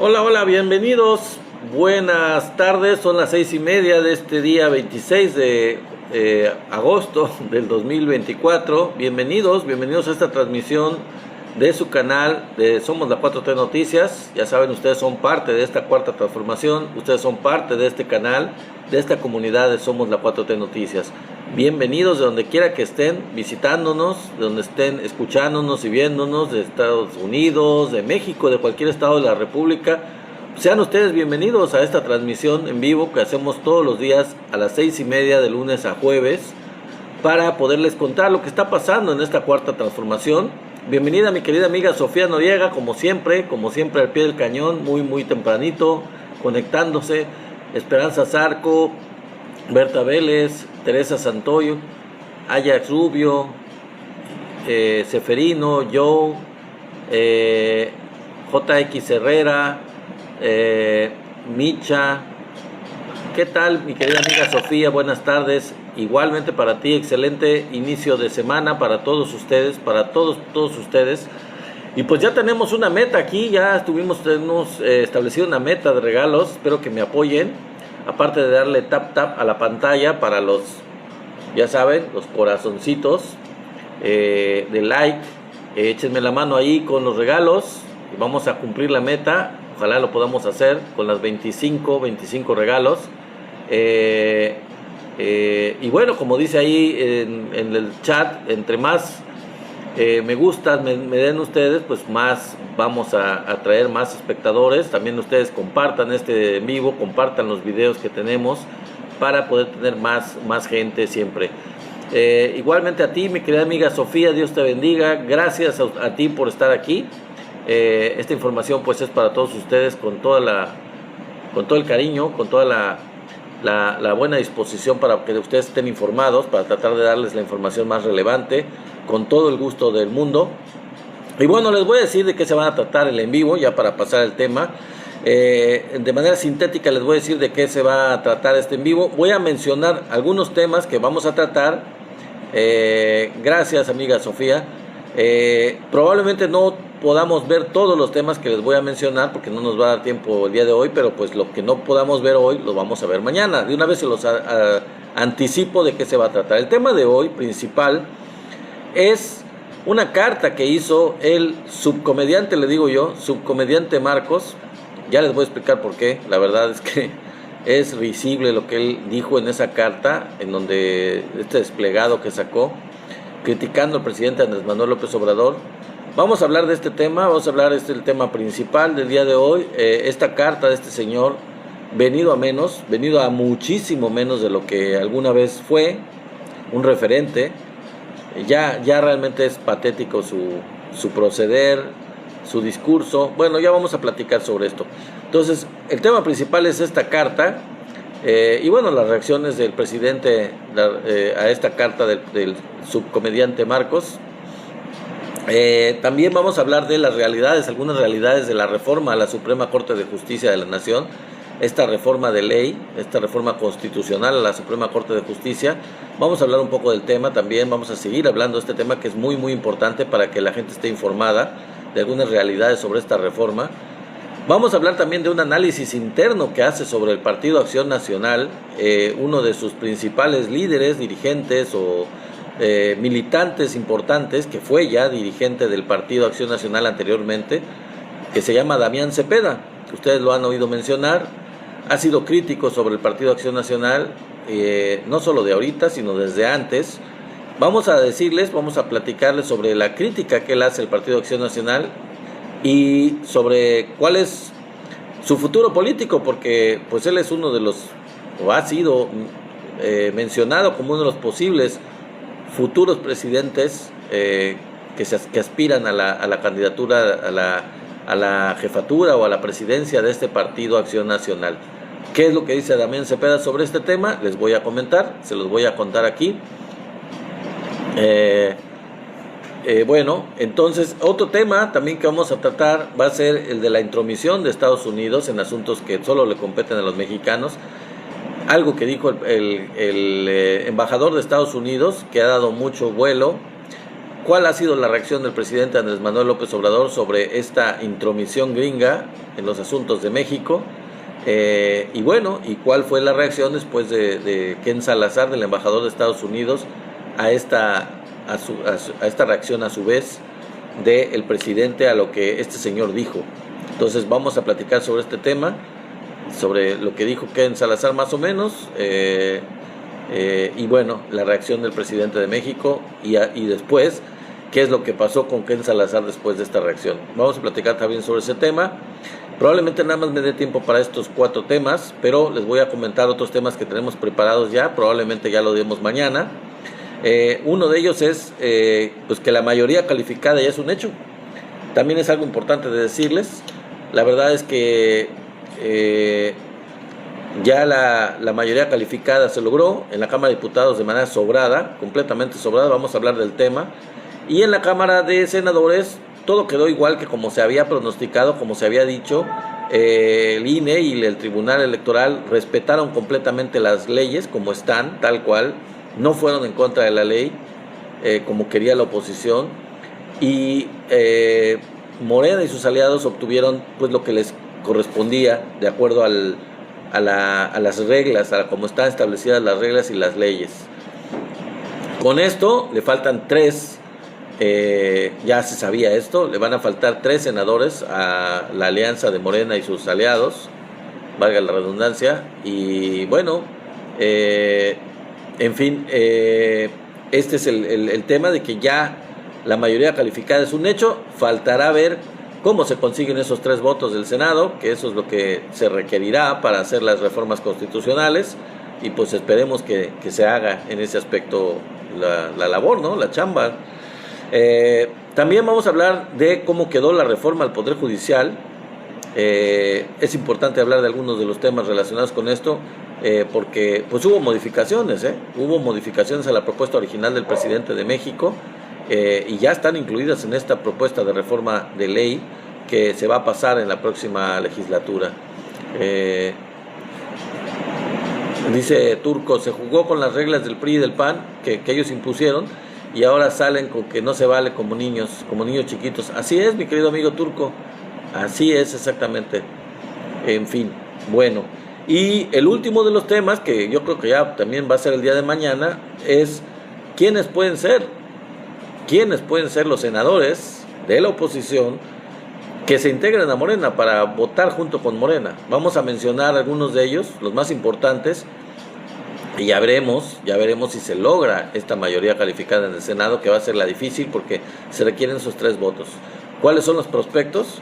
Hola, hola, bienvenidos. Buenas tardes, son las 6:30 de este día 26 de agosto del 2024. Bienvenidos a esta transmisión de su canal de Somos la 4T Noticias. Ya saben, ustedes son parte de esta cuarta transformación, ustedes son parte de este canal, de esta comunidad de Somos la 4T Noticias. Bienvenidos de donde quiera que estén visitándonos, de donde estén escuchándonos y viéndonos, de Estados Unidos, de México, de cualquier estado de la República. Sean ustedes bienvenidos a esta transmisión en vivo que hacemos todos los días a las 6:30 de lunes a jueves para poderles contar lo que está pasando en esta cuarta transformación. Bienvenida mi querida amiga Sofía Noriega, como siempre al pie del cañón, muy tempranito, conectándose. Esperanza Zarco, Berta Vélez, Teresa Santoyo, Ajax Rubio, Seferino, Joe, JX Herrera, Micha. ¿Qué tal mi querida amiga Sofía? Buenas tardes. Igualmente para ti, excelente inicio de semana para todos ustedes, para todos ustedes. Y pues ya tenemos una meta aquí, tenemos establecido una meta de regalos. Espero que me apoyen. Aparte de darle tap a la pantalla para los, ya saben, los corazoncitos de like, échenme la mano ahí con los regalos y vamos a cumplir la meta. Ojalá lo podamos hacer con las 25 regalos. Y bueno, como dice ahí en el chat, entre más me gustas me den ustedes, pues más vamos a atraer más espectadores. También ustedes compartan este en vivo, compartan los videos que tenemos para poder tener más gente siempre. Igualmente a ti, mi querida amiga Sofía, Dios te bendiga. Gracias a ti por estar aquí. Esta información pues es para todos ustedes con todo el cariño, con toda la buena disposición para que ustedes estén informados, para tratar de darles la información más relevante, con todo el gusto del mundo. Y bueno, les voy a decir de qué se van a tratar el en vivo, ya para pasar el tema. De manera sintética les voy a decir de qué se va a tratar este en vivo. Voy a mencionar algunos temas que vamos a tratar. Gracias amiga Sofía. Probablemente no podamos ver todos los temas que les voy a mencionar porque no nos va a dar tiempo el día de hoy, pero pues lo que no podamos ver hoy lo vamos a ver mañana. De una vez se los anticipo de qué se va a tratar. El tema de hoy principal es una carta que hizo el subcomediante, le digo yo, subcomediante Marcos. Ya les voy a explicar por qué. La verdad es que es risible lo que él dijo en esa carta, en donde este desplegado que sacó, criticando al presidente Andrés Manuel López Obrador. Vamos a hablar de este tema, vamos a hablar, el tema principal del día de hoy. Esta carta de este señor, venido a muchísimo menos de lo que alguna vez fue un referente. Ya realmente es patético su proceder, su discurso. Bueno, ya vamos a platicar sobre esto. Entonces, el tema principal es esta carta. Y bueno, las reacciones del presidente a esta carta del subcomediante Marcos. También vamos a hablar de algunas realidades de la reforma a la Suprema Corte de Justicia de la Nación. Esta reforma de ley, esta reforma constitucional a la Suprema Corte de Justicia. Vamos a hablar un poco del tema también, vamos a seguir hablando de este tema que es muy importante para que la gente esté informada de algunas realidades sobre esta reforma. Vamos a hablar también de un análisis interno que hace sobre el Partido Acción Nacional, uno de sus principales líderes, dirigentes o militantes importantes, que fue ya dirigente del Partido Acción Nacional anteriormente, que se llama Damián Cepeda. Ustedes lo han oído mencionar. Ha sido crítico sobre el Partido Acción Nacional, no solo de ahorita, sino desde antes. Vamos a platicarles sobre la crítica que él hace al Partido Acción Nacional y sobre cuál es su futuro político, porque pues él es ha sido mencionado como uno de los posibles futuros presidentes que aspiran a la candidatura a la jefatura o a la presidencia de este Partido Acción Nacional. ¿Qué es lo que dice Damián Cepeda sobre este tema? Les voy a comentar, se los voy a contar aquí. Bueno, entonces otro tema también que vamos a tratar va a ser el de la intromisión de Estados Unidos en asuntos que solo le competen a los mexicanos. Algo que dijo el embajador de Estados Unidos, que ha dado mucho vuelo ¿Cuál ha sido la reacción del presidente Andrés Manuel López Obrador sobre esta intromisión gringa en los asuntos de México? Y bueno, ¿y cuál fue la reacción después de Ken Salazar, del embajador de Estados Unidos, a esta reacción a su vez del presidente a lo que este señor dijo? Entonces vamos a platicar sobre este tema, sobre lo que dijo Ken Salazar más o menos, y bueno, la reacción del presidente de México y después, ¿qué es lo que pasó con Ken Salazar después de esta reacción? Vamos a platicar también sobre ese tema. Probablemente nada más me dé tiempo para estos 4 temas, pero les voy a comentar otros temas que tenemos preparados ya, probablemente ya lo demos mañana. Uno de ellos es pues que la mayoría calificada ya es un hecho. También es algo importante de decirles. La verdad es que ya la mayoría calificada se logró en la Cámara de Diputados de manera sobrada, completamente sobrada. Vamos a hablar del tema. Y en la Cámara de Senadores todo quedó igual que como se había pronosticado, como se había dicho. El INE y el Tribunal Electoral respetaron completamente las leyes como están, tal cual. No fueron en contra de la ley, como quería la oposición. Y Morena y sus aliados obtuvieron pues lo que les correspondía de acuerdo a las reglas, a cómo están establecidas las reglas y las leyes. Con esto le faltan 3, ya se sabía esto, le van a faltar 3 senadores a la alianza de Morena y sus aliados, valga la redundancia. Y bueno, en fin, este es el tema de que ya la mayoría calificada es un hecho. Faltará ver cómo se consiguen esos 3 votos del Senado, que eso es lo que se requerirá para hacer las reformas constitucionales, y pues esperemos que se haga en ese aspecto la labor, ¿no? La chamba. También vamos a hablar de cómo quedó la reforma al Poder Judicial. Es importante hablar de algunos de los temas relacionados con esto, porque pues hubo modificaciones, hubo modificaciones a la propuesta original del presidente de México, y ya están incluidas en esta propuesta de reforma de ley que se va a pasar en la próxima legislatura. Dice Turco, se jugó con las reglas del PRI y del PAN que ellos impusieron, y ahora salen con que no se vale como niños chiquitos. Así es, mi querido amigo Turco, así es exactamente. En fin, bueno, y el último de los temas, que yo creo que ya también va a ser el día de mañana, es quiénes pueden ser los senadores de la oposición que se integren a Morena para votar junto con Morena. Vamos a mencionar algunos de ellos, los más importantes, y ya veremos si se logra esta mayoría calificada en el Senado, que va a ser la difícil porque se requieren esos 3 votos. ¿Cuáles son los prospectos?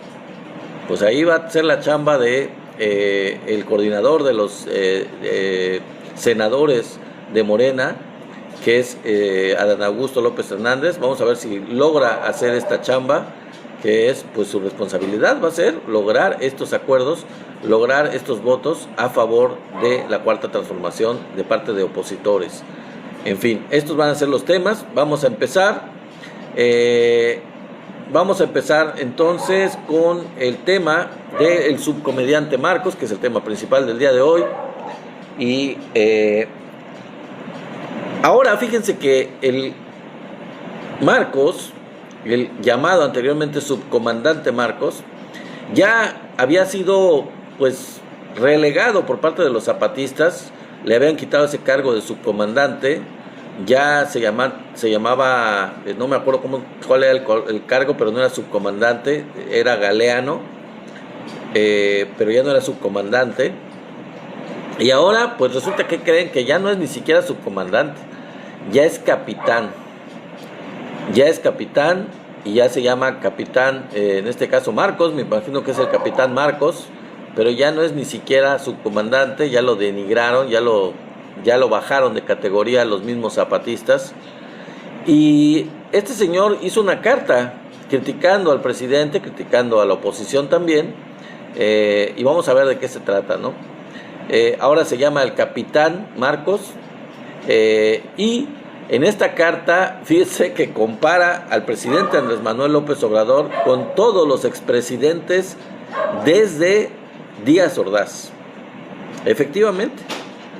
Pues ahí va a ser la chamba de el coordinador de los senadores de Morena, que es Adán Augusto López Hernández. Vamos a ver si logra hacer esta chamba, que es pues su responsabilidad, va a ser lograr estos acuerdos, lograr estos votos a favor de la Cuarta Transformación de parte de opositores. En fin, estos van a ser los temas. Vamos a empezar entonces con el tema del subcomediante Marcos, que es el tema principal del día de hoy. Y ahora fíjense que el Marcos, el llamado anteriormente subcomandante Marcos, ya había sido pues relegado por parte de los zapatistas. Le habían quitado ese cargo de subcomandante. Ya se llamaba, no me acuerdo cuál era el cargo, pero no era subcomandante, era galeano, pero ya no era subcomandante. Y ahora pues resulta que creen que ya no es ni siquiera subcomandante, ya es capitán. Y ya se llama capitán, en este caso Marcos, me imagino que es el capitán Marcos, pero ya no es ni siquiera subcomandante, ya lo denigraron, ya lo bajaron de categoría los mismos zapatistas. Y este señor hizo una carta criticando al presidente, criticando a la oposición también, y vamos a ver de qué se trata, ¿no? Ahora se llama el capitán Marcos, y en esta carta, fíjese que compara al presidente Andrés Manuel López Obrador con todos los expresidentes desde Díaz Ordaz. Efectivamente,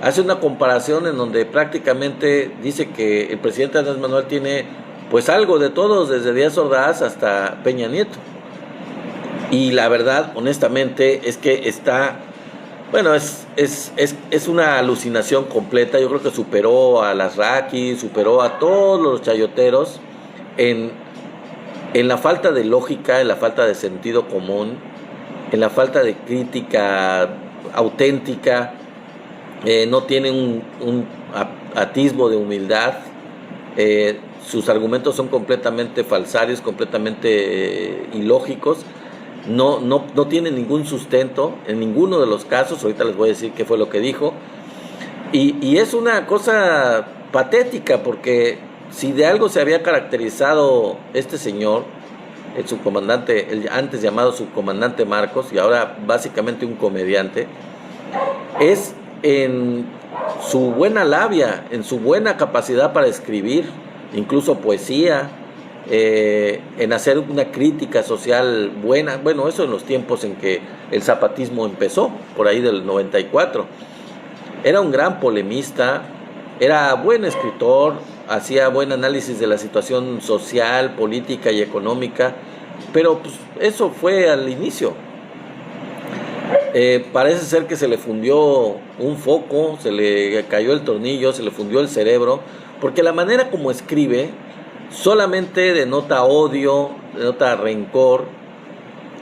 hace una comparación en donde prácticamente dice que el presidente Andrés Manuel tiene pues algo de todos, desde Díaz Ordaz hasta Peña Nieto. Y la verdad, honestamente, es que está, bueno, es una alucinación completa. Yo creo que superó a las Raki, superó a todos los chayoteros en la falta de lógica, en la falta de sentido común, en la falta de crítica auténtica. No tiene un atisbo de humildad. Sus argumentos son completamente falsarios, completamente ilógicos. No tiene ningún sustento en ninguno de los casos. Ahorita les voy a decir qué fue lo que dijo. Y es una cosa patética, porque si de algo se había caracterizado este señor, el subcomandante, el antes llamado subcomandante Marcos, y ahora básicamente un comediante, es en su buena labia, en su buena capacidad para escribir, incluso poesía, en hacer una crítica social buena. Bueno, eso en los tiempos en que el zapatismo empezó, por ahí del 94. Era un gran polemista, era buen escritor, hacía buen análisis de la situación social, política y económica, pero pues eso fue al inicio. Parece ser que se le fundió un foco, se le cayó el tornillo, se le fundió el cerebro, porque la manera como escribe solamente denota odio, denota rencor,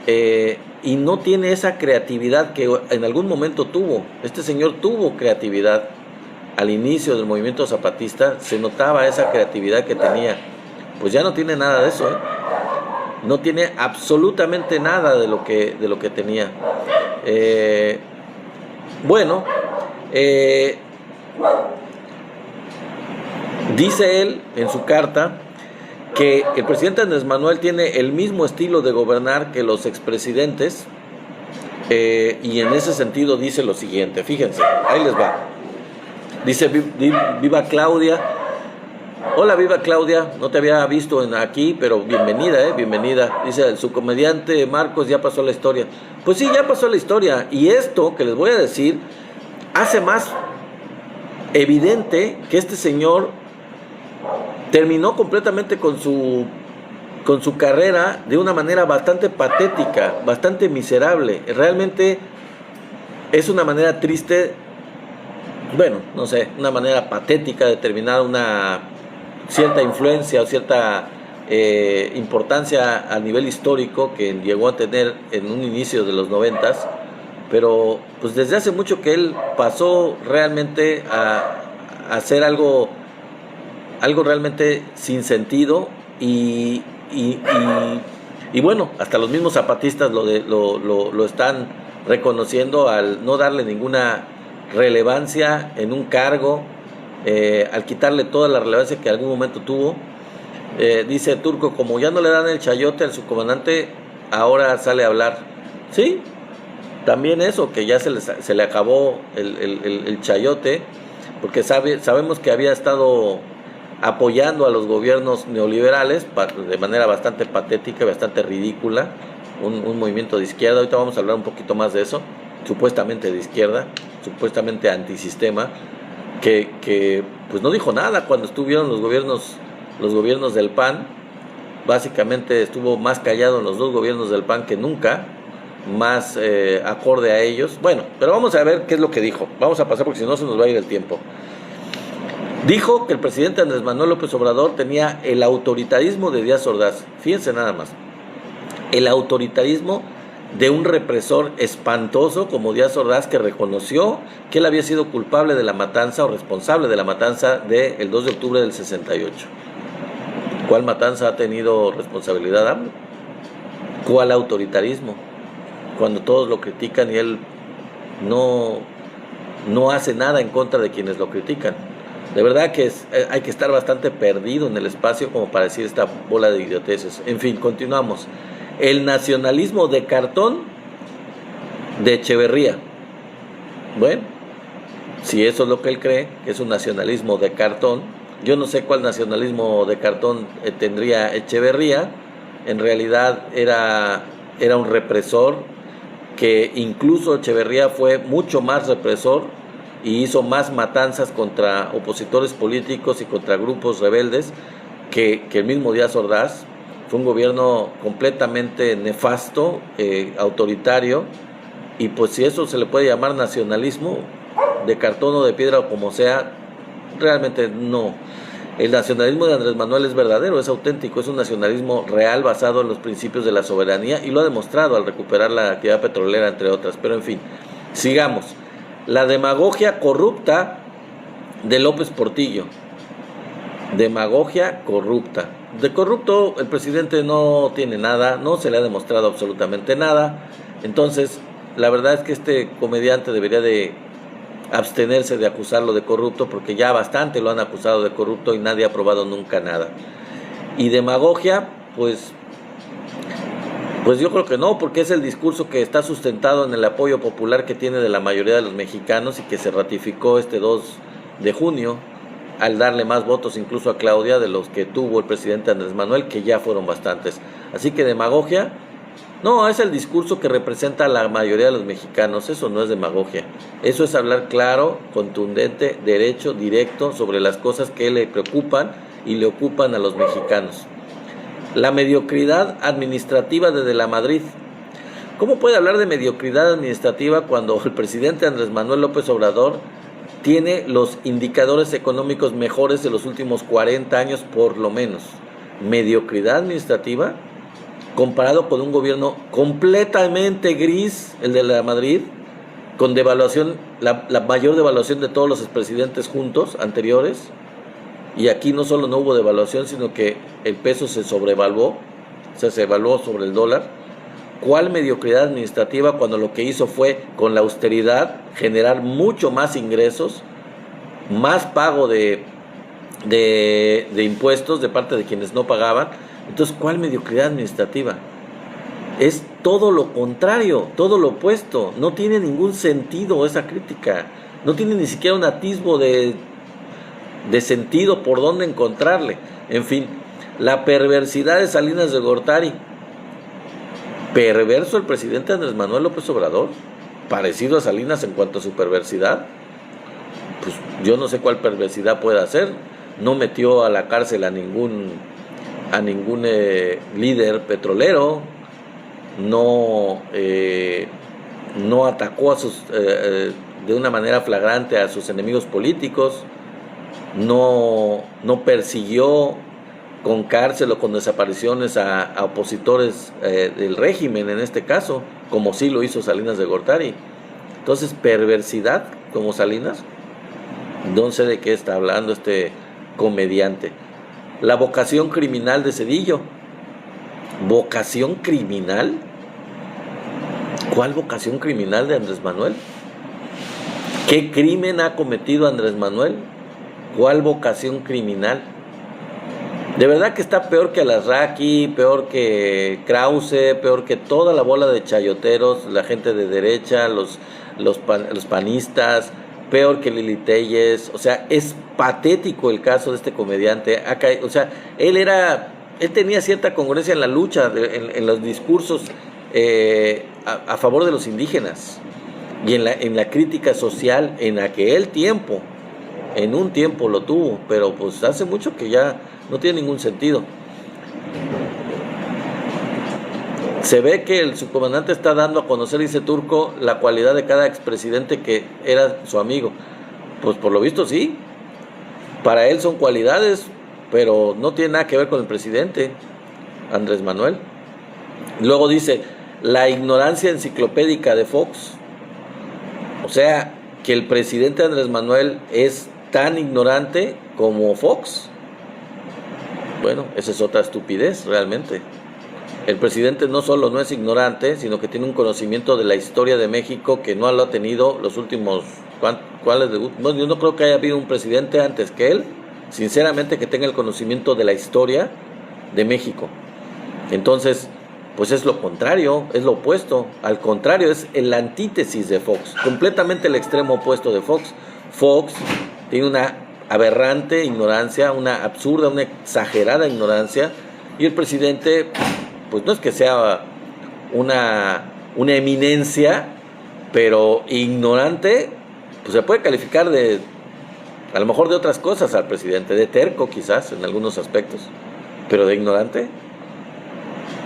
y no tiene esa creatividad que en algún momento tuvo. Este señor tuvo creatividad al inicio del movimiento zapatista, se notaba esa creatividad que tenía. Pues ya no tiene nada de eso, no tiene absolutamente nada de lo que tenía. Bueno, dice él en su carta que el presidente Andrés Manuel tiene el mismo estilo de gobernar que los expresidentes, y en ese sentido dice lo siguiente, fíjense, ahí les va. Dice: viva Claudia. Hola, viva Claudia, no te había visto aquí, pero bienvenida, bienvenida. Dice: el subcomediante Marcos ya pasó la historia. Pues sí, ya pasó la historia, y esto que les voy a decir hace más evidente que este señor terminó completamente con su carrera de una manera bastante patética, bastante miserable. Realmente es una manera triste, bueno, no sé, una manera patética de terminar una cierta influencia o cierta importancia a nivel histórico que llegó a tener en un inicio de los 90s, pero pues desde hace mucho que él pasó realmente a hacer algo realmente sin sentido, y bueno, hasta los mismos zapatistas lo están reconociendo al no darle ninguna relevancia en un cargo, al quitarle toda la relevancia que en algún momento tuvo. Dice Turco: como ya no le dan el chayote al subcomandante, ahora sale a hablar. Sí, también eso, que ya se le acabó el chayote, porque sabemos que había estado apoyando a los gobiernos neoliberales de manera bastante patética y bastante ridícula, un movimiento de izquierda. Ahorita vamos a hablar un poquito más de eso, supuestamente de izquierda, supuestamente antisistema, que pues no dijo nada cuando estuvieron los gobiernos del PAN. Básicamente estuvo más callado en los dos gobiernos del PAN que nunca, más acorde a ellos. Bueno, pero vamos a ver qué es lo que dijo. Vamos a pasar porque si no se nos va a ir el tiempo. Dijo que el presidente Andrés Manuel López Obrador tenía el autoritarismo de Díaz Ordaz. Fíjense nada más, el autoritarismo de un represor espantoso como Díaz Ordaz, que reconoció que él había sido culpable de la matanza o responsable de la matanza del 2 de octubre del 68. ¿Cuál matanza ha tenido responsabilidad AMLO? ¿Cuál autoritarismo? Cuando todos lo critican y él no hace nada en contra de quienes lo critican. De verdad que hay que estar bastante perdido en el espacio como para decir esta bola de idioteces. En fin, continuamos. El nacionalismo de cartón de Echeverría. Bueno, si eso es lo que él cree, que es un nacionalismo de cartón, yo no sé cuál nacionalismo de cartón tendría Echeverría. En realidad era un represor, que incluso Echeverría fue mucho más represor y hizo más matanzas contra opositores políticos y contra grupos rebeldes que el mismo Díaz Ordaz. Fue un gobierno completamente nefasto, autoritario, y pues si eso se le puede llamar nacionalismo, de cartón o de piedra o como sea, realmente no. El nacionalismo de Andrés Manuel es verdadero, es auténtico, es un nacionalismo real basado en los principios de la soberanía, y lo ha demostrado al recuperar la actividad petrolera, entre otras. Pero en fin, sigamos. La demagogia corrupta de López Portillo. Demagogia corrupta. De corrupto el presidente no tiene nada, no se le ha demostrado absolutamente nada. Entonces, la verdad es que este comediante debería de abstenerse de acusarlo de corrupto, porque ya bastante lo han acusado de corrupto y nadie ha probado nunca nada. Y demagogia, pues yo creo que no, porque es el discurso que está sustentado en el apoyo popular que tiene de la mayoría de los mexicanos y que se ratificó este 2 de junio al darle más votos incluso a Claudia de los que tuvo el presidente Andrés Manuel, que ya fueron bastantes. Así que demagogia, no, es el discurso que representa a la mayoría de los mexicanos. Eso no es demagogia, eso es hablar claro, contundente, derecho, directo sobre las cosas que le preocupan y le ocupan a los mexicanos. La mediocridad administrativa de la Madrid. ¿Cómo puede hablar de mediocridad administrativa cuando el presidente Andrés Manuel López Obrador tiene los indicadores económicos mejores de los últimos 40 años por lo menos? Mediocridad administrativa comparado con un gobierno completamente gris, el de la Madrid, con devaluación, la mayor devaluación de todos los expresidentes juntos anteriores. Y aquí no solo no hubo devaluación, sino que el peso se sobrevaluó, o sea, se evaluó sobre el dólar. ¿Cuál mediocridad administrativa cuando lo que hizo fue, con la austeridad, generar mucho más ingresos, más pago de impuestos de parte de quienes no pagaban? Entonces, ¿cuál mediocridad administrativa? Es todo lo contrario, todo lo opuesto. No tiene ningún sentido esa crítica. No tiene ni siquiera un atisbo de sentido por dónde encontrarle. En fin, la perversidad de Salinas de Gortari. Perverso el presidente Andrés Manuel López Obrador, parecido a Salinas en cuanto a su perversidad. Pues yo no sé cuál perversidad puede hacer. No metió a la cárcel a ningún líder petrolero, no atacó de una manera flagrante a sus enemigos políticos, no persiguió con cárcel o con desapariciones a opositores del régimen, en este caso, como sí lo hizo Salinas de Gortari. Entonces, perversidad como Salinas, no sé de qué está hablando este comediante. La vocación criminal de Zedillo. ¿Vocación criminal? ¿Cuál vocación criminal de Andrés Manuel? ¿Qué crimen ha cometido Andrés Manuel? ¿Cuál vocación criminal? De verdad que está peor que Alarraqui, peor que Krause, peor que toda la bola de chayoteros, la gente de derecha, los panistas, peor que Lili Telles. O sea, es patético el caso de este comediante. O sea, él tenía cierta congruencia en la lucha, en los discursos a favor de los indígenas y en la crítica social en aquel tiempo. En un tiempo lo tuvo, pero pues hace mucho que ya no tiene ningún sentido. Se ve que el subcomandante está dando a conocer, dice Turco, la cualidad de cada expresidente que era su amigo. Pues por lo visto sí. Para él son cualidades, pero no tiene nada que ver con el presidente Andrés Manuel. Luego dice, la ignorancia enciclopédica de Fox. O sea, que el presidente Andrés Manuel es tan ignorante como Fox. Bueno, esa es otra estupidez realmente. El presidente no solo no es ignorante, sino que tiene un conocimiento de la historia de México que no lo ha tenido los últimos... Bueno, yo no creo que haya habido un presidente antes que él, sinceramente, que tenga el conocimiento de la historia de México. Entonces, pues es lo contrario, es lo opuesto. Al contrario, es el antítesis de Fox, completamente el extremo opuesto de Fox. Fox tiene una aberrante ignorancia, una absurda, una exagerada ignorancia, y el presidente, pues no es que sea una eminencia, pero ignorante, pues se puede calificar a lo mejor de otras cosas al presidente, de terco quizás en algunos aspectos. Pero de ignorante,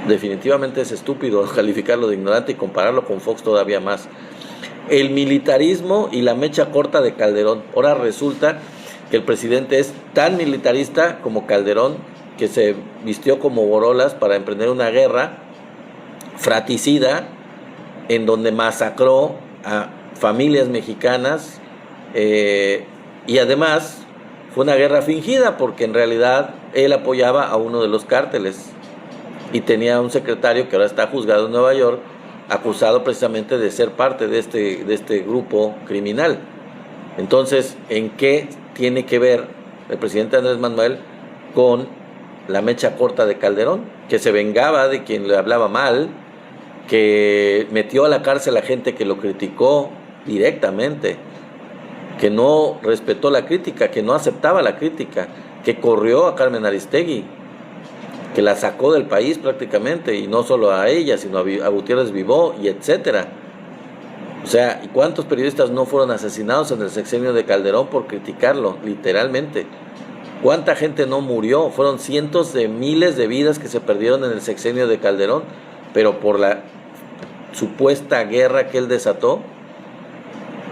definitivamente es estúpido calificarlo de ignorante y compararlo con Fox todavía más. El militarismo y la mecha corta de Calderón. Ahora resulta que el presidente es tan militarista como Calderón, que se vistió como borolas para emprender una guerra fratricida en donde masacró a familias mexicanas, y además fue una guerra fingida porque en realidad él apoyaba a uno de los cárteles y tenía un secretario que ahora está juzgado en Nueva York, acusado precisamente de ser parte de este grupo criminal. Entonces, ¿en qué tiene que ver el presidente Andrés Manuel con la mecha corta de Calderón? Que se vengaba de quien le hablaba mal, que metió a la cárcel a gente que lo criticó directamente, que no respetó la crítica, que no aceptaba la crítica, que corrió a Carmen Aristegui, que la sacó del país prácticamente, y no solo a ella, sino a Gutiérrez Vivó, y etcétera. O sea, ¿y cuántos periodistas no fueron asesinados en el sexenio de Calderón por criticarlo, literalmente? ¿Cuánta gente no murió? Fueron cientos de miles de vidas que se perdieron en el sexenio de Calderón, pero por la supuesta guerra que él desató,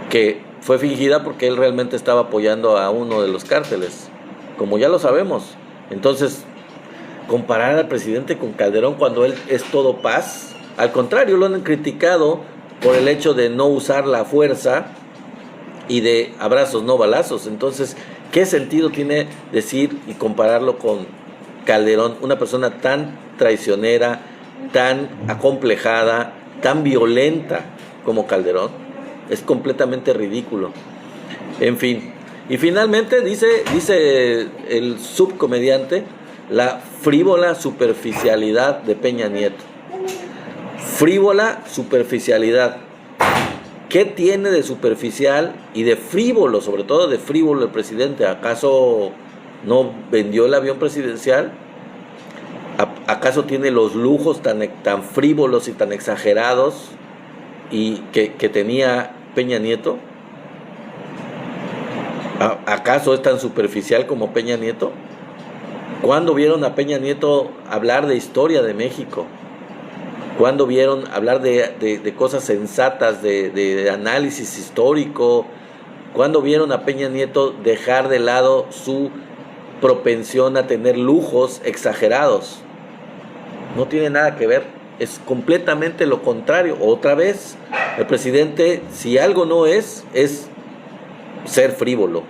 que fue fingida porque él realmente estaba apoyando a uno de los cárteles, como ya lo sabemos. Entonces, comparar al presidente con Calderón cuando él es todo paz, al contrario, lo han criticado por el hecho de no usar la fuerza y de abrazos, no balazos. Entonces, ¿qué sentido tiene decir y compararlo con Calderón, una persona tan traicionera, tan acomplejada, tan violenta como Calderón? Es completamente ridículo. En fin, y finalmente dice el subcomediante, la frívola superficialidad de Peña Nieto. Frívola superficialidad. ¿Qué tiene de superficial y de frívolo, sobre todo de frívolo el presidente? ¿Acaso no vendió el avión presidencial? ¿Acaso tiene los lujos tan frívolos y tan exagerados y que tenía Peña Nieto? ¿Acaso es tan superficial como Peña Nieto? ¿Cuándo vieron a Peña Nieto hablar de historia de México? ¿Cuándo vieron hablar de cosas sensatas, de análisis histórico? ¿Cuándo vieron a Peña Nieto dejar de lado su propensión a tener lujos exagerados? No tiene nada que ver, es completamente lo contrario. Otra vez, el presidente, si algo no es ser frívolo.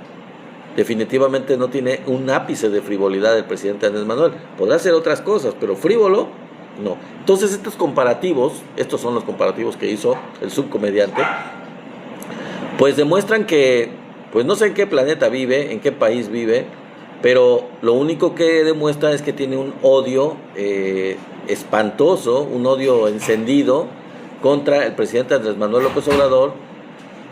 Definitivamente no tiene un ápice de frivolidad el presidente Andrés Manuel. Podrá hacer otras cosas, pero frívolo, no. Entonces estos son los comparativos que hizo el subcomediante, pues demuestran que, pues no sé en qué planeta vive, en qué país vive, pero lo único que demuestra es que tiene un odio espantoso, un odio encendido contra el presidente Andrés Manuel López Obrador,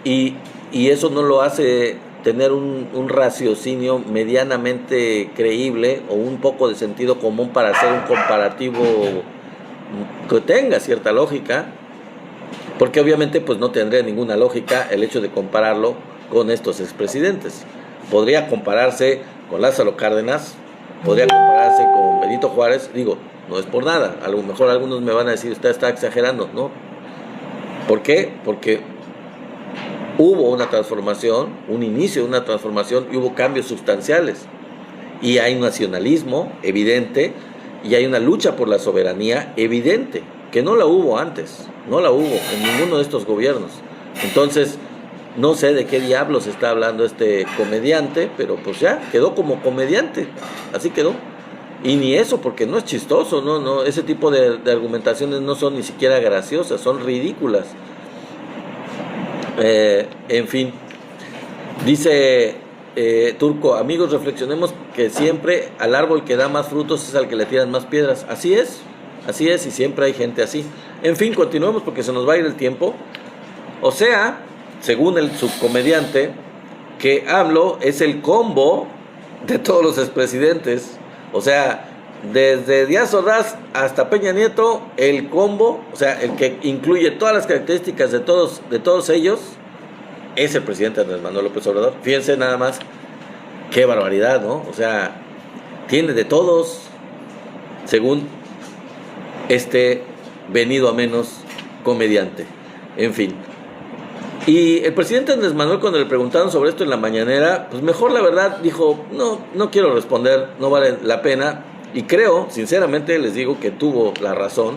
y eso no lo hace tener un raciocinio medianamente creíble o un poco de sentido común para hacer un comparativo que tenga cierta lógica, porque obviamente pues no tendría ninguna lógica el hecho de compararlo con estos expresidentes. Podría compararse con Lázaro Cárdenas, podría compararse con Benito Juárez, digo, no es por nada, a lo mejor algunos me van a decir, usted está exagerando, ¿no? ¿Por qué? Porque hubo una transformación, un inicio de una transformación, y hubo cambios sustanciales, y hay un nacionalismo evidente, y hay una lucha por la soberanía evidente, que no la hubo antes, no la hubo en ninguno de estos gobiernos. Entonces, no sé de qué diablos está hablando este comediante, pero pues ya, quedó como comediante, así quedó. Y ni eso, porque no es chistoso, no, ese tipo de argumentaciones no son ni siquiera graciosas, son ridículas. En fin, dice Turco, amigos, reflexionemos que siempre al árbol que da más frutos es al que le tiran más piedras. Así es, y siempre hay gente así. En fin, continuemos porque se nos va a ir el tiempo. O sea, según el subcomediante, que AMLO es el combo de todos los expresidentes. O sea, desde Díaz Ordaz hasta Peña Nieto, el combo, o sea, el que incluye todas las características de todos ellos, es el presidente Andrés Manuel López Obrador. Fíjense nada más, qué barbaridad, ¿no? O sea, tiene de todos, según este venido a menos comediante. En fin. Y el presidente Andrés Manuel, cuando le preguntaron sobre esto en la mañanera, pues mejor la verdad dijo, no quiero responder, no vale la pena. Y creo, sinceramente les digo que tuvo la razón.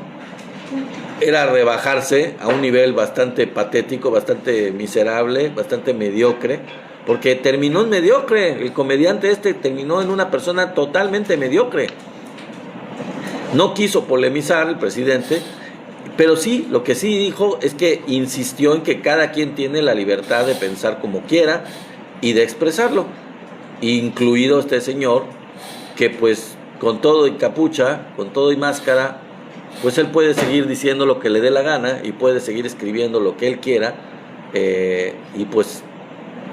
Era rebajarse a un nivel bastante patético, bastante miserable, bastante mediocre, porque terminó en mediocre. El comediante terminó en una persona totalmente mediocre. No quiso polemizar el presidente, pero sí, lo que sí dijo es que insistió en que cada quien tiene la libertad de pensar como quiera y de expresarlo, incluido este señor, que pues con todo y capucha, con todo y máscara, pues él puede seguir diciendo lo que le dé la gana y puede seguir escribiendo lo que él quiera, y pues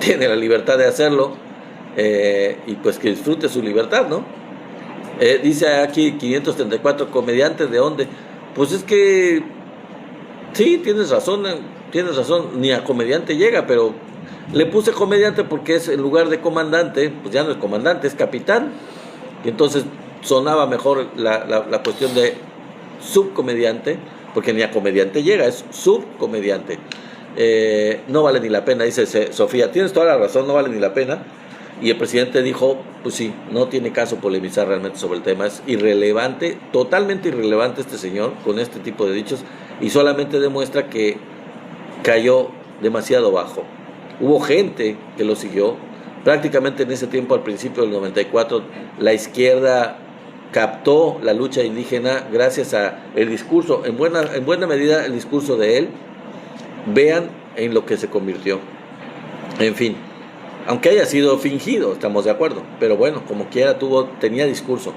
tiene la libertad de hacerlo, y pues que disfrute su libertad, ¿no? Dice aquí 534 comediantes, ¿de dónde? Pues es que sí, tienes razón, ni a comediante llega, pero le puse comediante porque es en lugar de comandante, pues ya no es comandante, es capitán, y entonces sonaba mejor la cuestión de subcomediante, porque ni a comediante llega, es subcomediante. No vale ni la pena, dice Sofía, tienes toda la razón, no vale ni la pena. Y el presidente dijo, pues sí, no tiene caso polemizar realmente sobre el tema, es irrelevante, totalmente irrelevante este señor con este tipo de dichos, y solamente demuestra que cayó demasiado bajo. Hubo gente que lo siguió, prácticamente en ese tiempo, al principio del 94, la izquierda captó la lucha indígena gracias a el discurso, en buena medida el discurso de él. Vean en lo que se convirtió. En fin, aunque haya sido fingido, estamos de acuerdo, pero bueno, como quiera tenía discurso,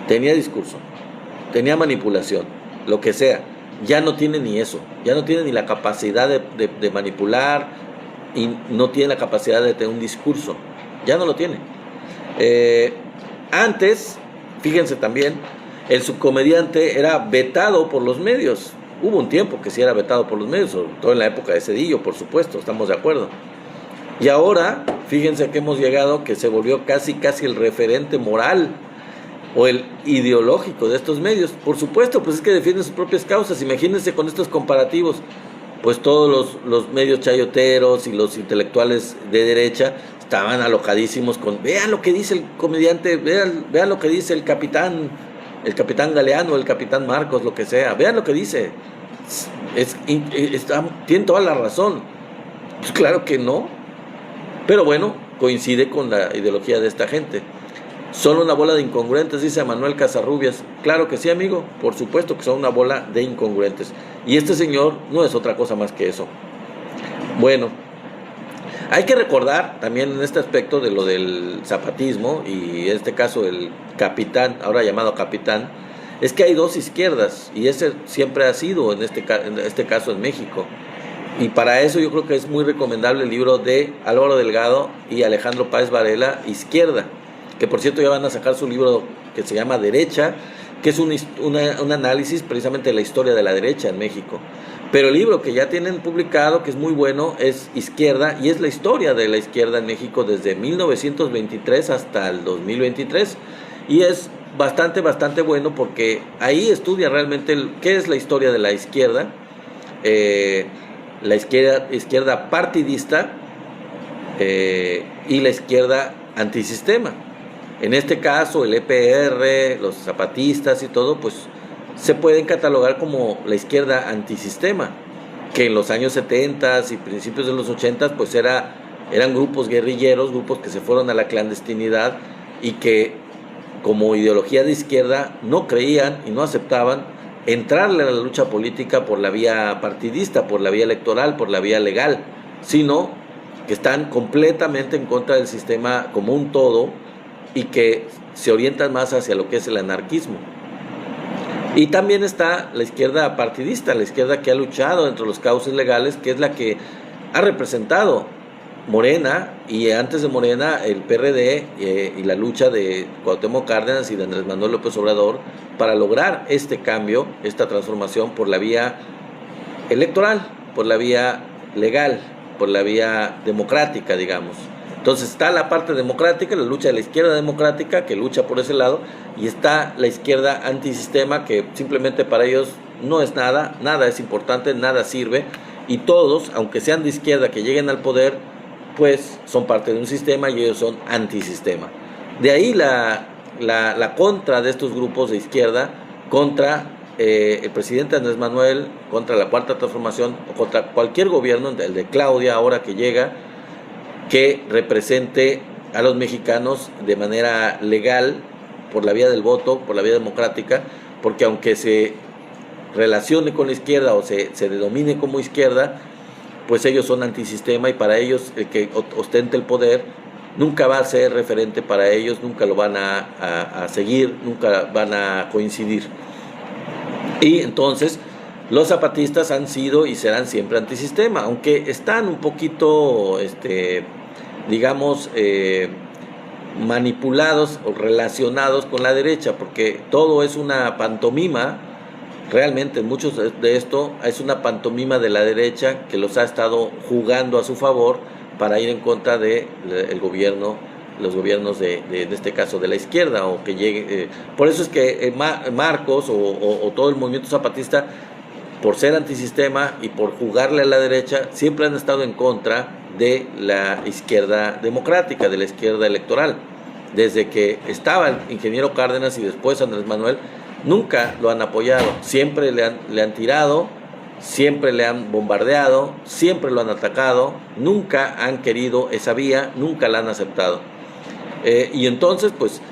tenía manipulación, lo que sea. Ya no tiene ni eso, ya no tiene ni la capacidad de manipular, y no tiene la capacidad de tener un discurso, ya no lo tiene. Antes, fíjense también, el subcomediante era vetado por los medios. Hubo un tiempo que sí era vetado por los medios, sobre todo en la época de Zedillo, por supuesto, estamos de acuerdo. Y ahora, fíjense que hemos llegado, que se volvió casi el referente moral o el ideológico de estos medios. Por supuesto, pues es que defienden sus propias causas. Imagínense con estos comparativos, pues todos los medios chayoteros y los intelectuales de derecha estaban alojadísimos con, vean lo que dice el comediante, vean lo que dice el capitán Galeano, el capitán Marcos, lo que sea, vean lo que dice. Tienen toda la razón. Pues claro que no, pero bueno, coincide con la ideología de esta gente. Son una bola de incongruentes, dice Manuel Casarrubias. Claro que sí, amigo, por supuesto que son una bola de incongruentes. Y este señor no es otra cosa más que eso. Bueno, hay que recordar también en este aspecto de lo del zapatismo, y en este caso el capitán, ahora llamado capitán, es que hay dos izquierdas, y ese siempre ha sido en este caso en México. Y para eso yo creo que es muy recomendable el libro de Álvaro Delgado y Alejandro Páez Varela, Izquierda, que por cierto ya van a sacar su libro que se llama Derecha, que es un análisis precisamente de la historia de la derecha en México. Pero el libro que ya tienen publicado, que es muy bueno, es Izquierda, y es la historia de la izquierda en México desde 1923 hasta el 2023, y es bastante bueno porque ahí estudia realmente qué es la historia de la izquierda, la izquierda partidista, y la izquierda antisistema. En este caso el EPR, los zapatistas y todo, pues se pueden catalogar como la izquierda antisistema, que en los años 70 y principios de los 80 pues eran grupos guerrilleros, grupos que se fueron a la clandestinidad y que como ideología de izquierda no creían y no aceptaban entrarle a la lucha política por la vía partidista, por la vía electoral, por la vía legal, sino que están completamente en contra del sistema como un todo y que se orientan más hacia lo que es el anarquismo. Y también está la izquierda partidista, la izquierda que ha luchado entre los cauces legales, que es la que ha representado Morena, y antes de Morena el PRD, y la lucha de Cuauhtémoc Cárdenas y de Andrés Manuel López Obrador para lograr este cambio, esta transformación por la vía electoral, por la vía legal, por la vía democrática, digamos. Entonces está la parte democrática, la lucha de la izquierda democrática, que lucha por ese lado, y está la izquierda antisistema, que simplemente para ellos no es nada, nada es importante, nada sirve, y todos, aunque sean de izquierda, que lleguen al poder, pues son parte de un sistema y ellos son antisistema. De ahí la contra de estos grupos de izquierda contra el presidente Andrés Manuel, contra la Cuarta Transformación, o contra cualquier gobierno, el de Claudia ahora que llega, que represente a los mexicanos de manera legal, por la vía del voto, por la vía democrática, porque aunque se relacione con la izquierda o se denomine como izquierda, pues ellos son antisistema, y para ellos el que ostente el poder nunca va a ser referente para ellos, nunca lo van a seguir, nunca van a coincidir. Y entonces los zapatistas han sido y serán siempre antisistema, aunque están un poquito, digamos, manipulados o relacionados con la derecha, porque todo es una pantomima. Realmente muchos de esto es una pantomima de la derecha que los ha estado jugando a su favor para ir en contra de el gobierno, los gobiernos de este caso de la izquierda, o que llegue. Por eso es que Marcos o todo el movimiento zapatista, por ser antisistema y por jugarle a la derecha, siempre han estado en contra de la izquierda democrática, de la izquierda electoral. Desde que estaba el ingeniero Cárdenas y después Andrés Manuel, nunca lo han apoyado, siempre le han tirado, siempre le han bombardeado, siempre lo han atacado, nunca han querido esa vía, nunca la han aceptado. Y entonces, pues,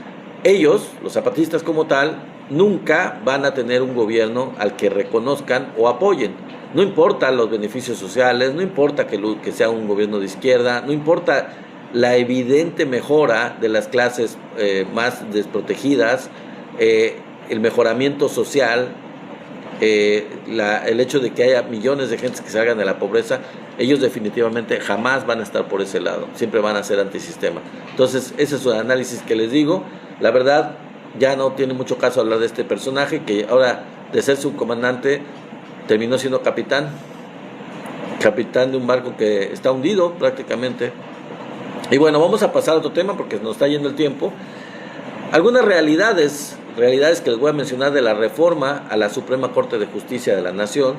ellos, los zapatistas como tal, nunca van a tener un gobierno al que reconozcan o apoyen. No importa los beneficios sociales, no importa que sea un gobierno de izquierda, no importa la evidente mejora de las clases más desprotegidas, el mejoramiento social, el hecho de que haya millones de gentes que salgan de la pobreza. Ellos definitivamente jamás van a estar por ese lado, siempre van a ser antisistema. Entonces ese es un análisis que les digo. La verdad, ya no tiene mucho caso hablar de este personaje, que ahora de ser subcomandante terminó siendo capitán de un barco que está hundido prácticamente. Y bueno, vamos a pasar a otro tema porque nos está yendo el tiempo. Algunas realidades que les voy a mencionar de la reforma a la Suprema Corte de Justicia de la Nación.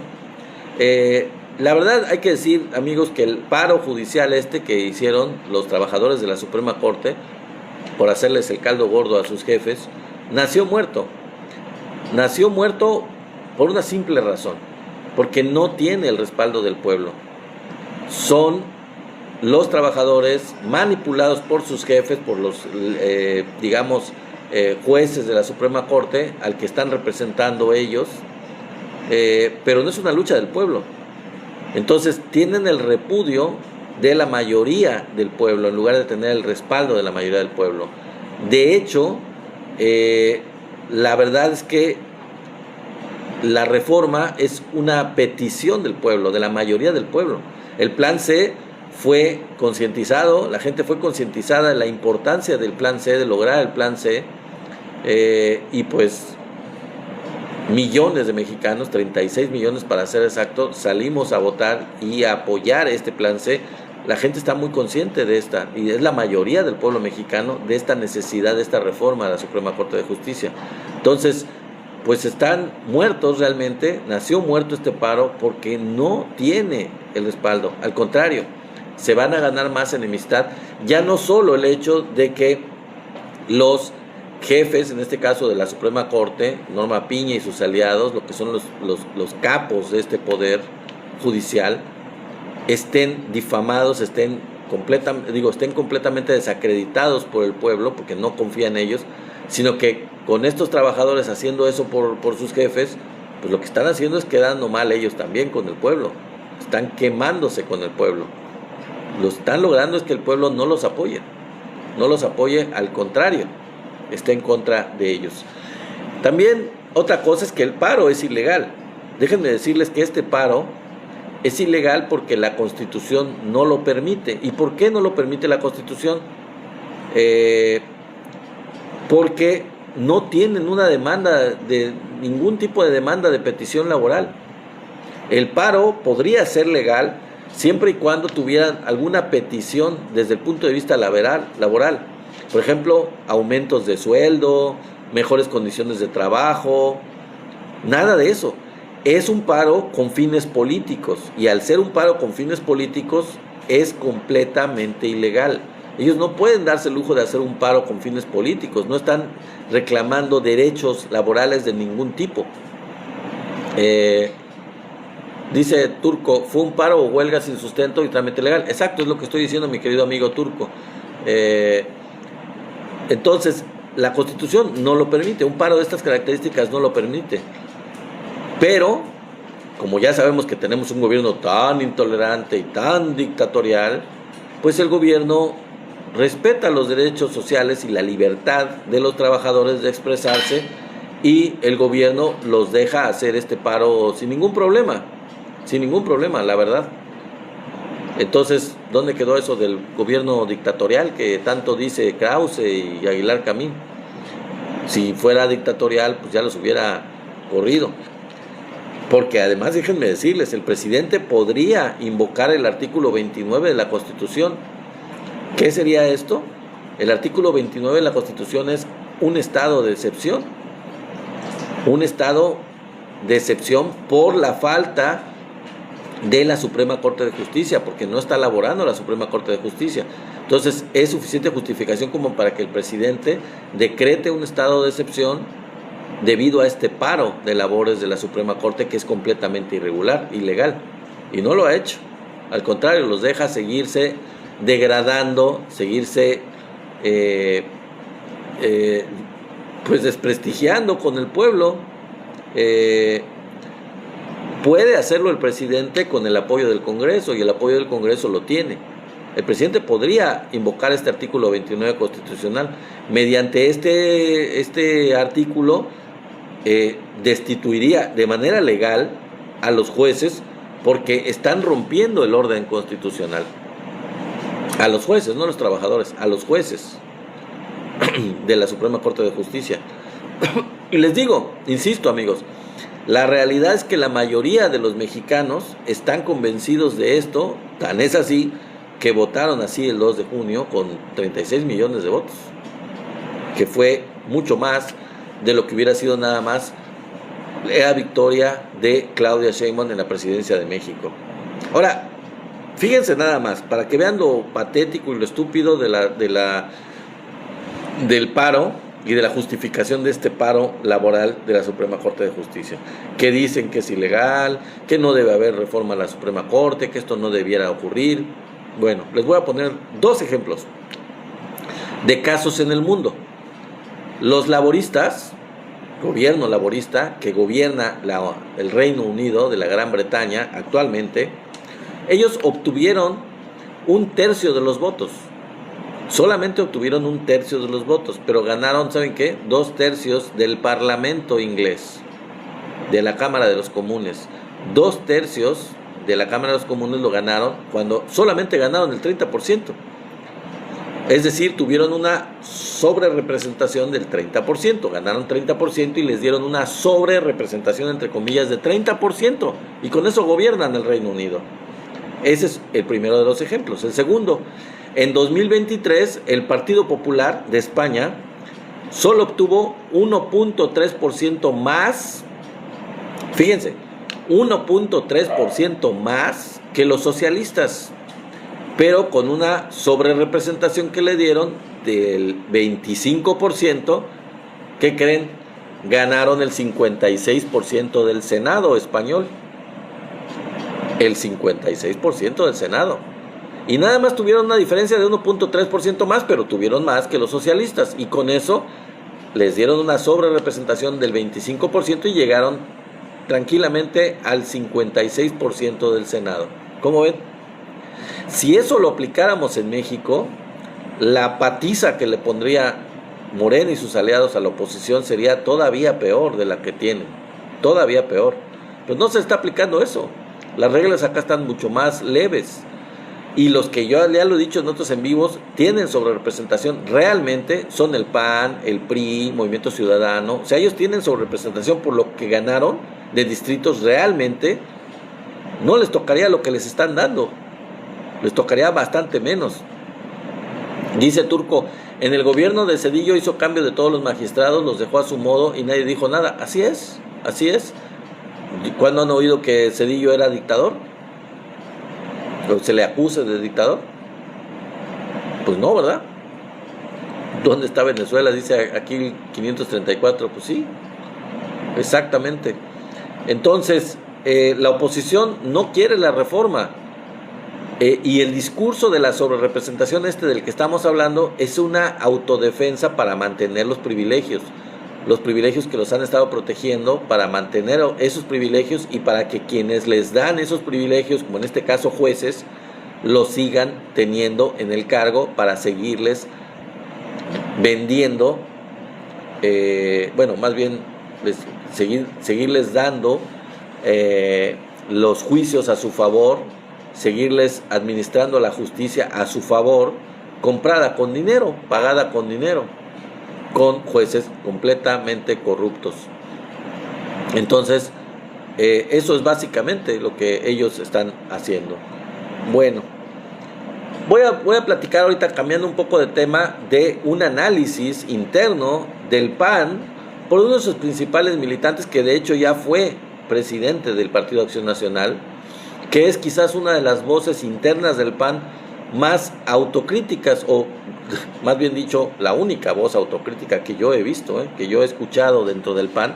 La verdad, hay que decir, amigos, que el paro judicial que hicieron los trabajadores de la Suprema Corte por hacerles el caldo gordo a sus jefes, nació muerto por una simple razón, porque no tiene el respaldo del pueblo. Son los trabajadores manipulados por sus jefes, por los, jueces de la Suprema Corte, al que están representando ellos, pero no es una lucha del pueblo. Entonces tienen el repudio de la mayoría del pueblo en lugar de tener el respaldo de la mayoría del pueblo. De hecho, la verdad es que la reforma es una petición del pueblo, de la mayoría del pueblo. El Plan C fue concientizado, la gente fue concientizada de la importancia del Plan C, de lograr el Plan C, y pues millones de mexicanos, 36 millones para ser exacto, salimos a votar y a apoyar este Plan C. La gente está muy consciente de esta, y es la mayoría del pueblo mexicano, de esta necesidad, de esta reforma a la Suprema Corte de Justicia. Entonces, pues están muertos realmente, nació muerto este paro porque no tiene el respaldo. Al contrario, se van a ganar más enemistad. Ya no solo el hecho de que los jefes, en este caso de la Suprema Corte, Norma Piña y sus aliados, lo que son los capos de este poder judicial, estén difamados, estén completamente desacreditados por el pueblo, porque no confía en ellos, sino que con estos trabajadores haciendo eso por sus jefes, pues lo que están haciendo es quedando mal ellos también con el pueblo, están quemándose con el pueblo. Lo están logrando es que el pueblo no los apoye, al contrario, está en contra de ellos. También otra cosa es que el paro es ilegal. Déjenme decirles que este paro es ilegal porque la Constitución no lo permite. ¿Y por qué no lo permite la Constitución? Porque no tienen una demanda, ningún tipo de demanda de petición laboral. El paro podría ser legal siempre y cuando tuvieran alguna petición desde el punto de vista laboral. Por ejemplo, aumentos de sueldo, mejores condiciones de trabajo, nada de eso. Es un paro con fines políticos, y al ser un paro con fines políticos es completamente ilegal. Ellos no pueden darse el lujo de hacer un paro con fines políticos, no están reclamando derechos laborales de ningún tipo. Dice Turco, fue un paro o huelga sin sustento y trámite legal. Exacto, es lo que estoy diciendo, mi querido amigo Turco. Entonces, la Constitución no lo permite, un paro de estas características no lo permite. Pero, como ya sabemos que tenemos un gobierno tan intolerante y tan dictatorial, pues el gobierno respeta los derechos sociales y la libertad de los trabajadores de expresarse, y el gobierno los deja hacer este paro sin ningún problema, la verdad. Entonces, ¿dónde quedó eso del gobierno dictatorial que tanto dice Krause y Aguilar Camín? Si fuera dictatorial, pues ya los hubiera corrido. Porque además, déjenme decirles, el presidente podría invocar el artículo 29 de la Constitución. ¿Qué sería esto? El artículo 29 de la Constitución es un estado de excepción. Un estado de excepción por la falta de la Suprema Corte de Justicia, porque no está laborando la Suprema Corte de Justicia. Entonces, es suficiente justificación como para que el presidente decrete un estado de excepción debido a este paro de labores de la Suprema Corte, que es completamente irregular, ilegal, y no lo ha hecho. Al contrario, los deja seguirse degradando, seguirse pues desprestigiando con el pueblo. Puede hacerlo el presidente con el apoyo del Congreso, y el apoyo del Congreso lo tiene. El presidente podría invocar este artículo 29 constitucional. Mediante este artículo destituiría de manera legal a los jueces, porque están rompiendo el orden constitucional. A los jueces, no a los trabajadores, a los jueces de la Suprema Corte de Justicia. Y les digo, insisto, amigos, la realidad es que la mayoría de los mexicanos están convencidos de esto, tan es así que votaron así el 2 de junio con 36 millones de votos, que fue mucho más de lo que hubiera sido nada más la victoria de Claudia Sheinbaum en la presidencia de México. Ahora, fíjense nada más, para que vean lo patético y lo estúpido del paro y de la justificación de este paro laboral de la Suprema Corte de Justicia, que dicen que es ilegal, que no debe haber reforma a la Suprema Corte, que esto no debiera ocurrir. Bueno, les voy a poner dos ejemplos de casos en el mundo. Los laboristas, gobierno laborista que gobierna el Reino Unido de la Gran Bretaña actualmente, ellos obtuvieron 1/3 de los votos. Solamente obtuvieron 1/3 de los votos, pero ganaron, ¿saben qué? 2/3 del Parlamento inglés, de la Cámara de los Comunes. 2/3 de la Cámara de los Comunes lo ganaron cuando solamente ganaron el 30%. Es decir, tuvieron una sobrerepresentación del 30%. Ganaron 30% y les dieron una sobrerepresentación, entre comillas, de 30%. Y con eso gobiernan el Reino Unido. Ese es el primero de los ejemplos. El segundo, en 2023, el Partido Popular de España solo obtuvo 1.3% más, fíjense, 1.3% más que los socialistas, pero con una sobrerepresentación que le dieron del 25%, ¿qué creen? Ganaron el 56% del Senado español. El 56% del Senado. Y nada más tuvieron una diferencia de 1.3% más, pero tuvieron más que los socialistas. Y con eso les dieron una sobrerepresentación del 25% y llegaron tranquilamente al 56% del Senado. ¿Cómo ven? Si eso lo aplicáramos en México, la patiza que le pondría Morena y sus aliados a la oposición sería todavía peor de la que tienen. Todavía peor. Pues no se está aplicando eso. Las reglas acá están mucho más leves. Y los que yo ya lo he dicho en otros en vivos, tienen sobrerepresentación, realmente son el PAN, el PRI, Movimiento Ciudadano. O sea, ellos tienen sobrerepresentación por lo que ganaron de distritos realmente No les tocaría lo que les están dando, les tocaría bastante menos. Dice Turco, en el gobierno de Zedillo hizo cambio de todos los magistrados, los dejó a su modo y nadie dijo nada. Así es, así es. ¿Cuándo han oído que Zedillo era dictador? ¿O se le acuse de dictador? Pues no, ¿verdad? ¿Dónde está Venezuela? Dice aquí 534, pues sí, exactamente. Entonces, la oposición no quiere la reforma. Y el discurso de la sobrerepresentación del que estamos hablando es una autodefensa para mantener los privilegios que los han estado protegiendo, para mantener esos privilegios y para que quienes les dan esos privilegios, como en este caso jueces, los sigan teniendo en el cargo para seguirles vendiendo, más bien seguirles dando los juicios a su favor, seguirles administrando la justicia a su favor, comprada con dinero, pagada con dinero, con jueces completamente corruptos. Entonces, eso es básicamente lo que ellos están haciendo. Bueno, voy a platicar ahorita, cambiando un poco de tema, de un análisis interno del PAN por uno de sus principales militantes, que de hecho ya fue presidente del Partido Acción Nacional, que es quizás una de las voces internas del PAN más autocríticas, o más bien dicho, la única voz autocrítica que yo he visto, que yo he escuchado dentro del PAN,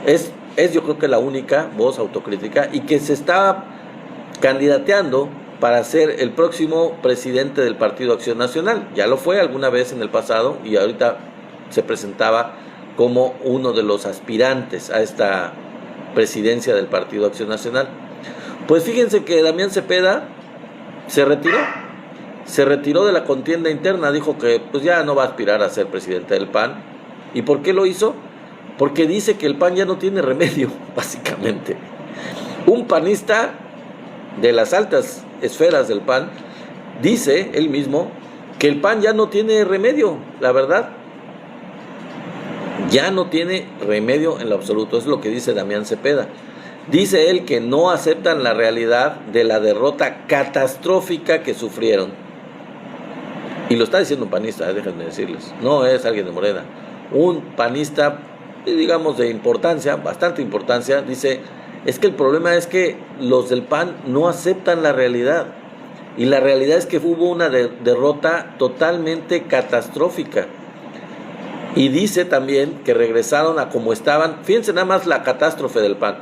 es yo creo que la única voz autocrítica, y que se está candidateando para ser el próximo presidente del Partido Acción Nacional. Ya lo fue alguna vez en el pasado y ahorita se presentaba como uno de los aspirantes a esta presidencia del Partido Acción Nacional. Pues fíjense que Damián Cepeda se retiró de la contienda interna, dijo que pues ya no va a aspirar a ser presidente del PAN. ¿Y por qué lo hizo? Porque dice que el PAN ya no tiene remedio, básicamente. Un panista de las altas esferas del PAN dice él mismo que el PAN ya no tiene remedio, la verdad. Ya no tiene remedio en lo absoluto, es lo que dice Damián Cepeda. Dice él que no aceptan la realidad de la derrota catastrófica que sufrieron. Y lo está diciendo un panista, déjenme decirles. No es alguien de Morena. Un panista, digamos, de importancia, bastante importancia, dice, es que el problema es que los del PAN no aceptan la realidad. Y la realidad es que hubo una derrota totalmente catastrófica. Y dice también que regresaron a como estaban. Fíjense nada más la catástrofe del PAN.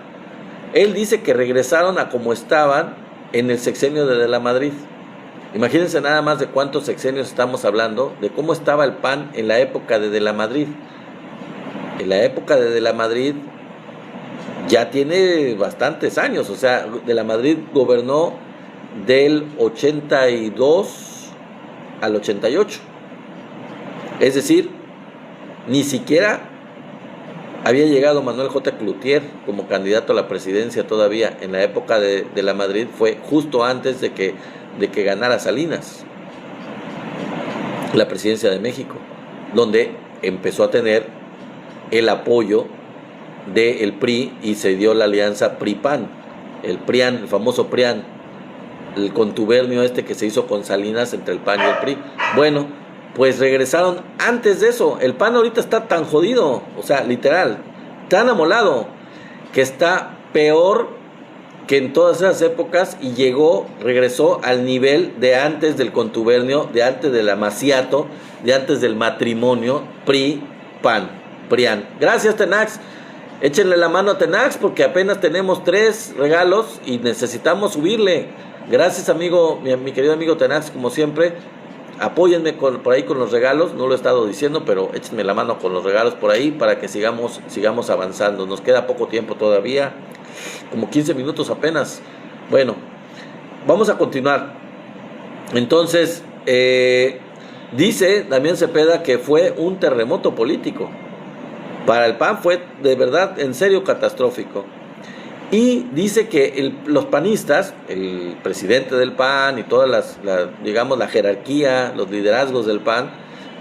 Él dice que regresaron a como estaban en el sexenio de la Madrid. Imagínense nada más de cuántos sexenios estamos hablando, de cómo estaba el PAN en la época de la Madrid. En la época de la Madrid ya tiene bastantes años, o sea, de la Madrid gobernó del 82 al 88. Es decir, ni siquiera había llegado Manuel J. Cloutier como candidato a la presidencia todavía. En la época de la Madrid fue justo antes de que ganara Salinas la presidencia de México, donde empezó a tener el apoyo del PRI y se dio la alianza PRI-PAN, el PRIAN, el famoso PRIAN, el contubernio que se hizo con Salinas entre el PAN y el PRI. Bueno, pues regresaron antes de eso. El PAN ahorita está tan jodido, o sea, literal, tan amolado, que está peor que en todas esas épocas y regresó al nivel de antes del contubernio, de antes del amaciato, de antes del matrimonio PRI-PAN, PRIAN. Gracias, Tenax. Échenle la mano a Tenax porque apenas tenemos 3 regalos y necesitamos subirle. Gracias, amigo, mi querido amigo Tenax, como siempre. Apóyenme por ahí con los regalos, no lo he estado diciendo, pero échenme la mano con los regalos por ahí para que sigamos avanzando. Nos queda poco tiempo todavía, como 15 minutos apenas. Bueno, vamos a continuar. Entonces, dice Damián Cepeda que fue un terremoto político. Para el PAN fue de verdad, en serio, catastrófico. Y dice que los panistas, el presidente del PAN y toda la jerarquía, los liderazgos del PAN,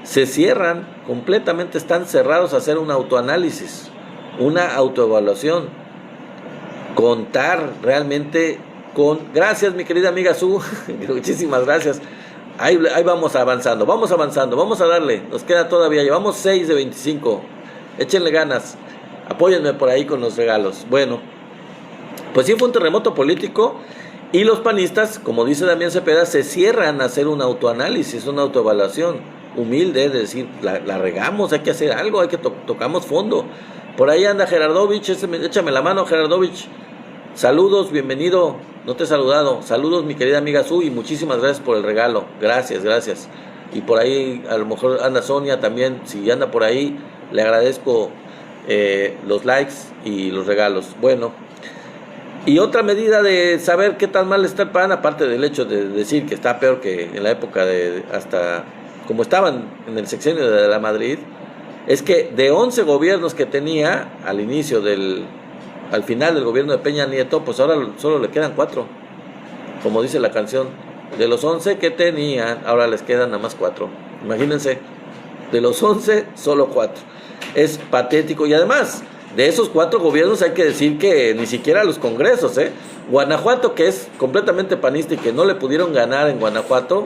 se cierran completamente, están cerrados a hacer un autoanálisis, una autoevaluación. contar realmente con... Gracias, mi querida amiga Su, muchísimas gracias. Ahí vamos avanzando, vamos a darle, nos queda todavía, llevamos 6 de 25, échenle ganas, apóyenme por ahí con los regalos. Bueno, pues sí fue un terremoto político y los panistas, como dice Damián Cepeda, se cierran a hacer un autoanálisis, una autoevaluación humilde, es decir, la regamos, hay que hacer algo, hay que tocamos fondo. Por ahí anda Gerardovich, échame la mano Gerardovich. Saludos, bienvenido, no te he saludado. Saludos, mi querida amiga Su, y muchísimas gracias por el regalo. Gracias. Y por ahí a lo mejor anda Sonia también, si anda por ahí, le agradezco los likes y los regalos. Bueno, y otra medida de saber qué tan mal está el PAN, aparte del hecho de decir que está peor que en la época de hasta como estaban en el sexenio de la Madrid, es que de 11 gobiernos que tenía al final del gobierno de Peña Nieto, pues ahora solo le quedan 4, como dice la canción. De los 11 que tenían, ahora les quedan nada más 4. Imagínense, de los 11, solo 4. Es patético. Y además, de esos 4 gobiernos hay que decir que ni siquiera los congresos, Guanajuato, que es completamente panista y que no le pudieron ganar en Guanajuato,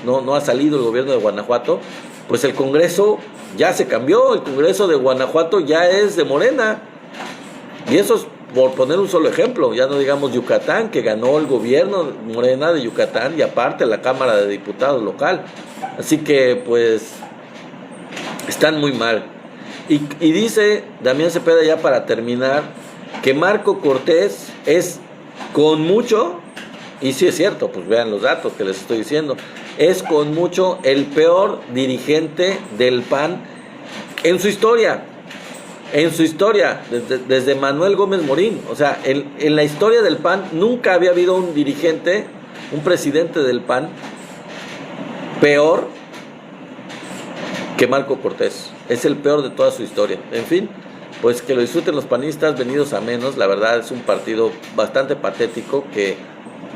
no ha salido el gobierno de Guanajuato, pues el Congreso ya se cambió, el Congreso de Guanajuato ya es de Morena, y eso es por poner un solo ejemplo. Ya no digamos Yucatán, que ganó el gobierno Morena de Yucatán, y aparte la Cámara de Diputados local, así que pues están muy mal. Y dice Damián Cepeda, ya para terminar, que Marco Cortés es con mucho, y sí es cierto, pues vean los datos que les estoy diciendo, es con mucho el peor dirigente del PAN en su historia, desde Manuel Gómez Morín. O sea, en la historia del PAN nunca había habido un dirigente, un presidente del PAN peor que Marco Cortés. Es el peor de toda su historia. En fin, pues que lo disfruten los panistas, venidos a menos. La verdad es un partido bastante patético que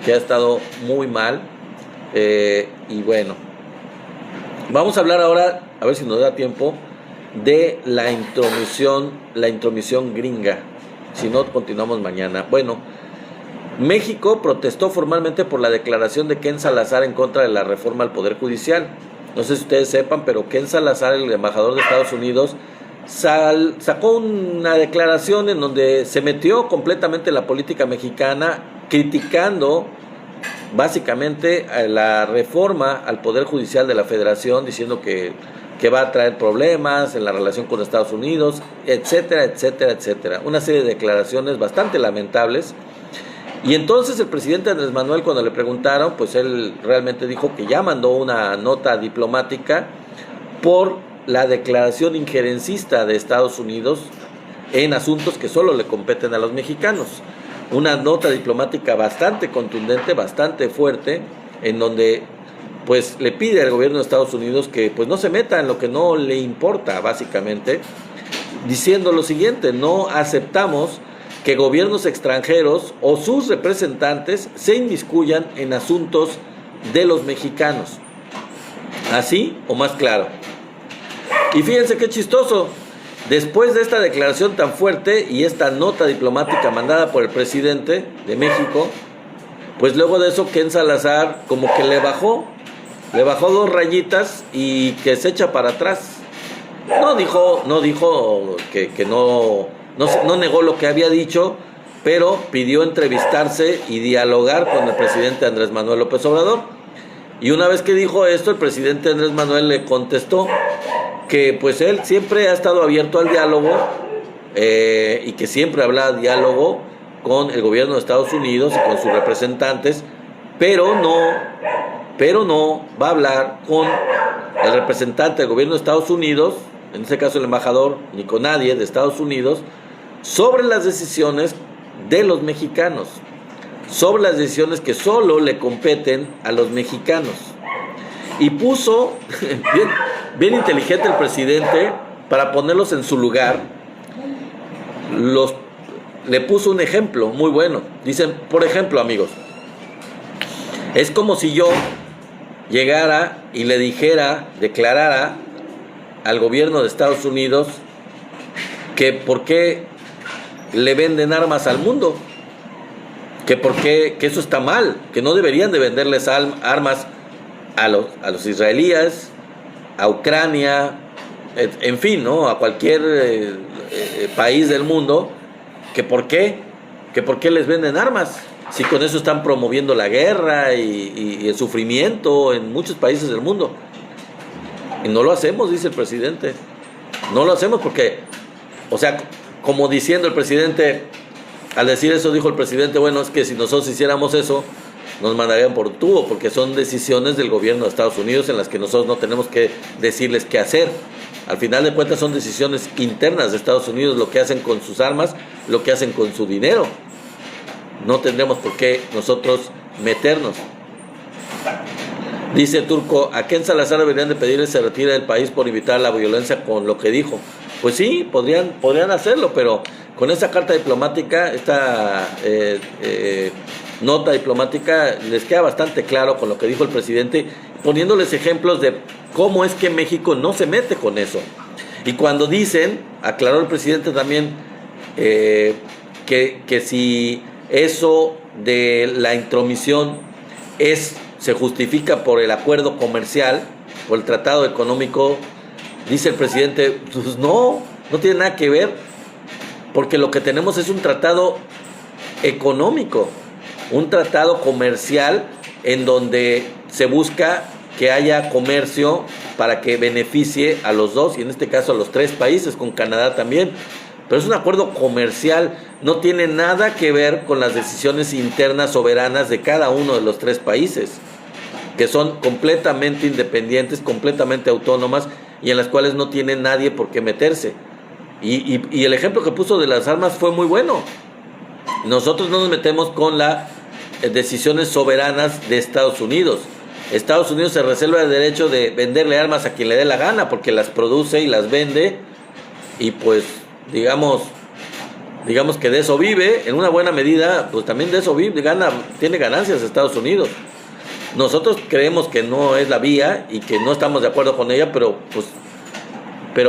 ha estado muy mal. Y bueno, vamos a hablar ahora, a ver si nos da tiempo, de la intromisión gringa. Si no, continuamos mañana. Bueno, México protestó formalmente por la declaración de Ken Salazar en contra de la reforma al Poder Judicial. No sé si ustedes sepan, pero Ken Salazar, el embajador de Estados Unidos, sacó una declaración en donde se metió completamente en la política mexicana, criticando básicamente a la reforma al Poder Judicial de la Federación, diciendo que va a traer problemas en la relación con Estados Unidos, etcétera. Una serie de declaraciones bastante lamentables. Y entonces el presidente Andrés Manuel, cuando le preguntaron, pues él realmente dijo que ya mandó una nota diplomática por la declaración injerencista de Estados Unidos en asuntos que solo le competen a los mexicanos. Una nota diplomática bastante contundente, bastante fuerte, en donde pues le pide al gobierno de Estados Unidos que pues no se meta en lo que no le importa, básicamente, diciendo lo siguiente: no aceptamos que gobiernos extranjeros o sus representantes se inmiscuyan en asuntos de los mexicanos. Así o más claro. Y fíjense qué chistoso. Después de esta declaración tan fuerte y esta nota diplomática mandada por el presidente de México, pues luego de eso Ken Salazar como que le bajó 2 rayitas y que se echa para atrás. No dijo que no negó lo que había dicho, pero pidió entrevistarse y dialogar con el presidente Andrés Manuel López Obrador. Y una vez que dijo esto, el presidente Andrés Manuel le contestó que pues él siempre ha estado abierto al diálogo, y que siempre habla diálogo con el gobierno de Estados Unidos y con sus representantes, pero no va a hablar con el representante del gobierno de Estados Unidos, en este caso el embajador, ni con nadie de Estados Unidos, sobre las decisiones de los mexicanos, sobre las decisiones que solo le competen a los mexicanos. Y puso, bien inteligente el presidente, para ponerlos en su lugar, le puso un ejemplo muy bueno. Dicen, por ejemplo, amigos, es como si yo llegara y le declarara al gobierno de Estados Unidos que por qué le venden armas al mundo, que porque que eso está mal, que no deberían de venderles armas a los israelíes, a Ucrania, en fin, ¿no? A cualquier país del mundo, que por qué les venden armas, si con eso están promoviendo la guerra y el sufrimiento en muchos países del mundo. Y no lo hacemos, dice el presidente. No lo hacemos porque, o sea, como diciendo el presidente, al decir eso dijo el presidente, bueno, es que si nosotros hiciéramos eso, nos mandarían por tubo, porque son decisiones del gobierno de Estados Unidos en las que nosotros no tenemos que decirles qué hacer. Al final de cuentas son decisiones internas de Estados Unidos, lo que hacen con sus armas, lo que hacen con su dinero. No tendremos por qué nosotros meternos. Dice Turco, ¿a Ken Salazar deberían de pedirle se retire del país por evitar la violencia con lo que dijo? Pues sí, podrían hacerlo, pero con esta carta diplomática, esta nota diplomática, les queda bastante claro con lo que dijo el presidente, poniéndoles ejemplos de cómo es que México no se mete con eso. Y cuando dicen, aclaró el presidente también, que si eso de la intromisión se justifica por el acuerdo comercial, por el tratado económico, dice el presidente, pues no tiene nada que ver, porque lo que tenemos es un tratado económico, un tratado comercial en donde se busca que haya comercio para que beneficie a los dos, y en este caso a los 3 países, con Canadá también. Pero es un acuerdo comercial, no tiene nada que ver con las decisiones internas soberanas de cada uno de los 3 países, que son completamente independientes, completamente autónomas, y en las cuales no tiene nadie por qué meterse. Y el ejemplo que puso de las armas fue muy bueno. Nosotros no nos metemos con las decisiones soberanas de Estados Unidos. Estados Unidos se reserva el derecho de venderle armas a quien le dé la gana, porque las produce y las vende, y pues digamos que de eso vive, en una buena medida, pues también de eso vive, tiene ganancias Estados Unidos. Nosotros creemos que no es la vía y que no estamos de acuerdo con ella, pero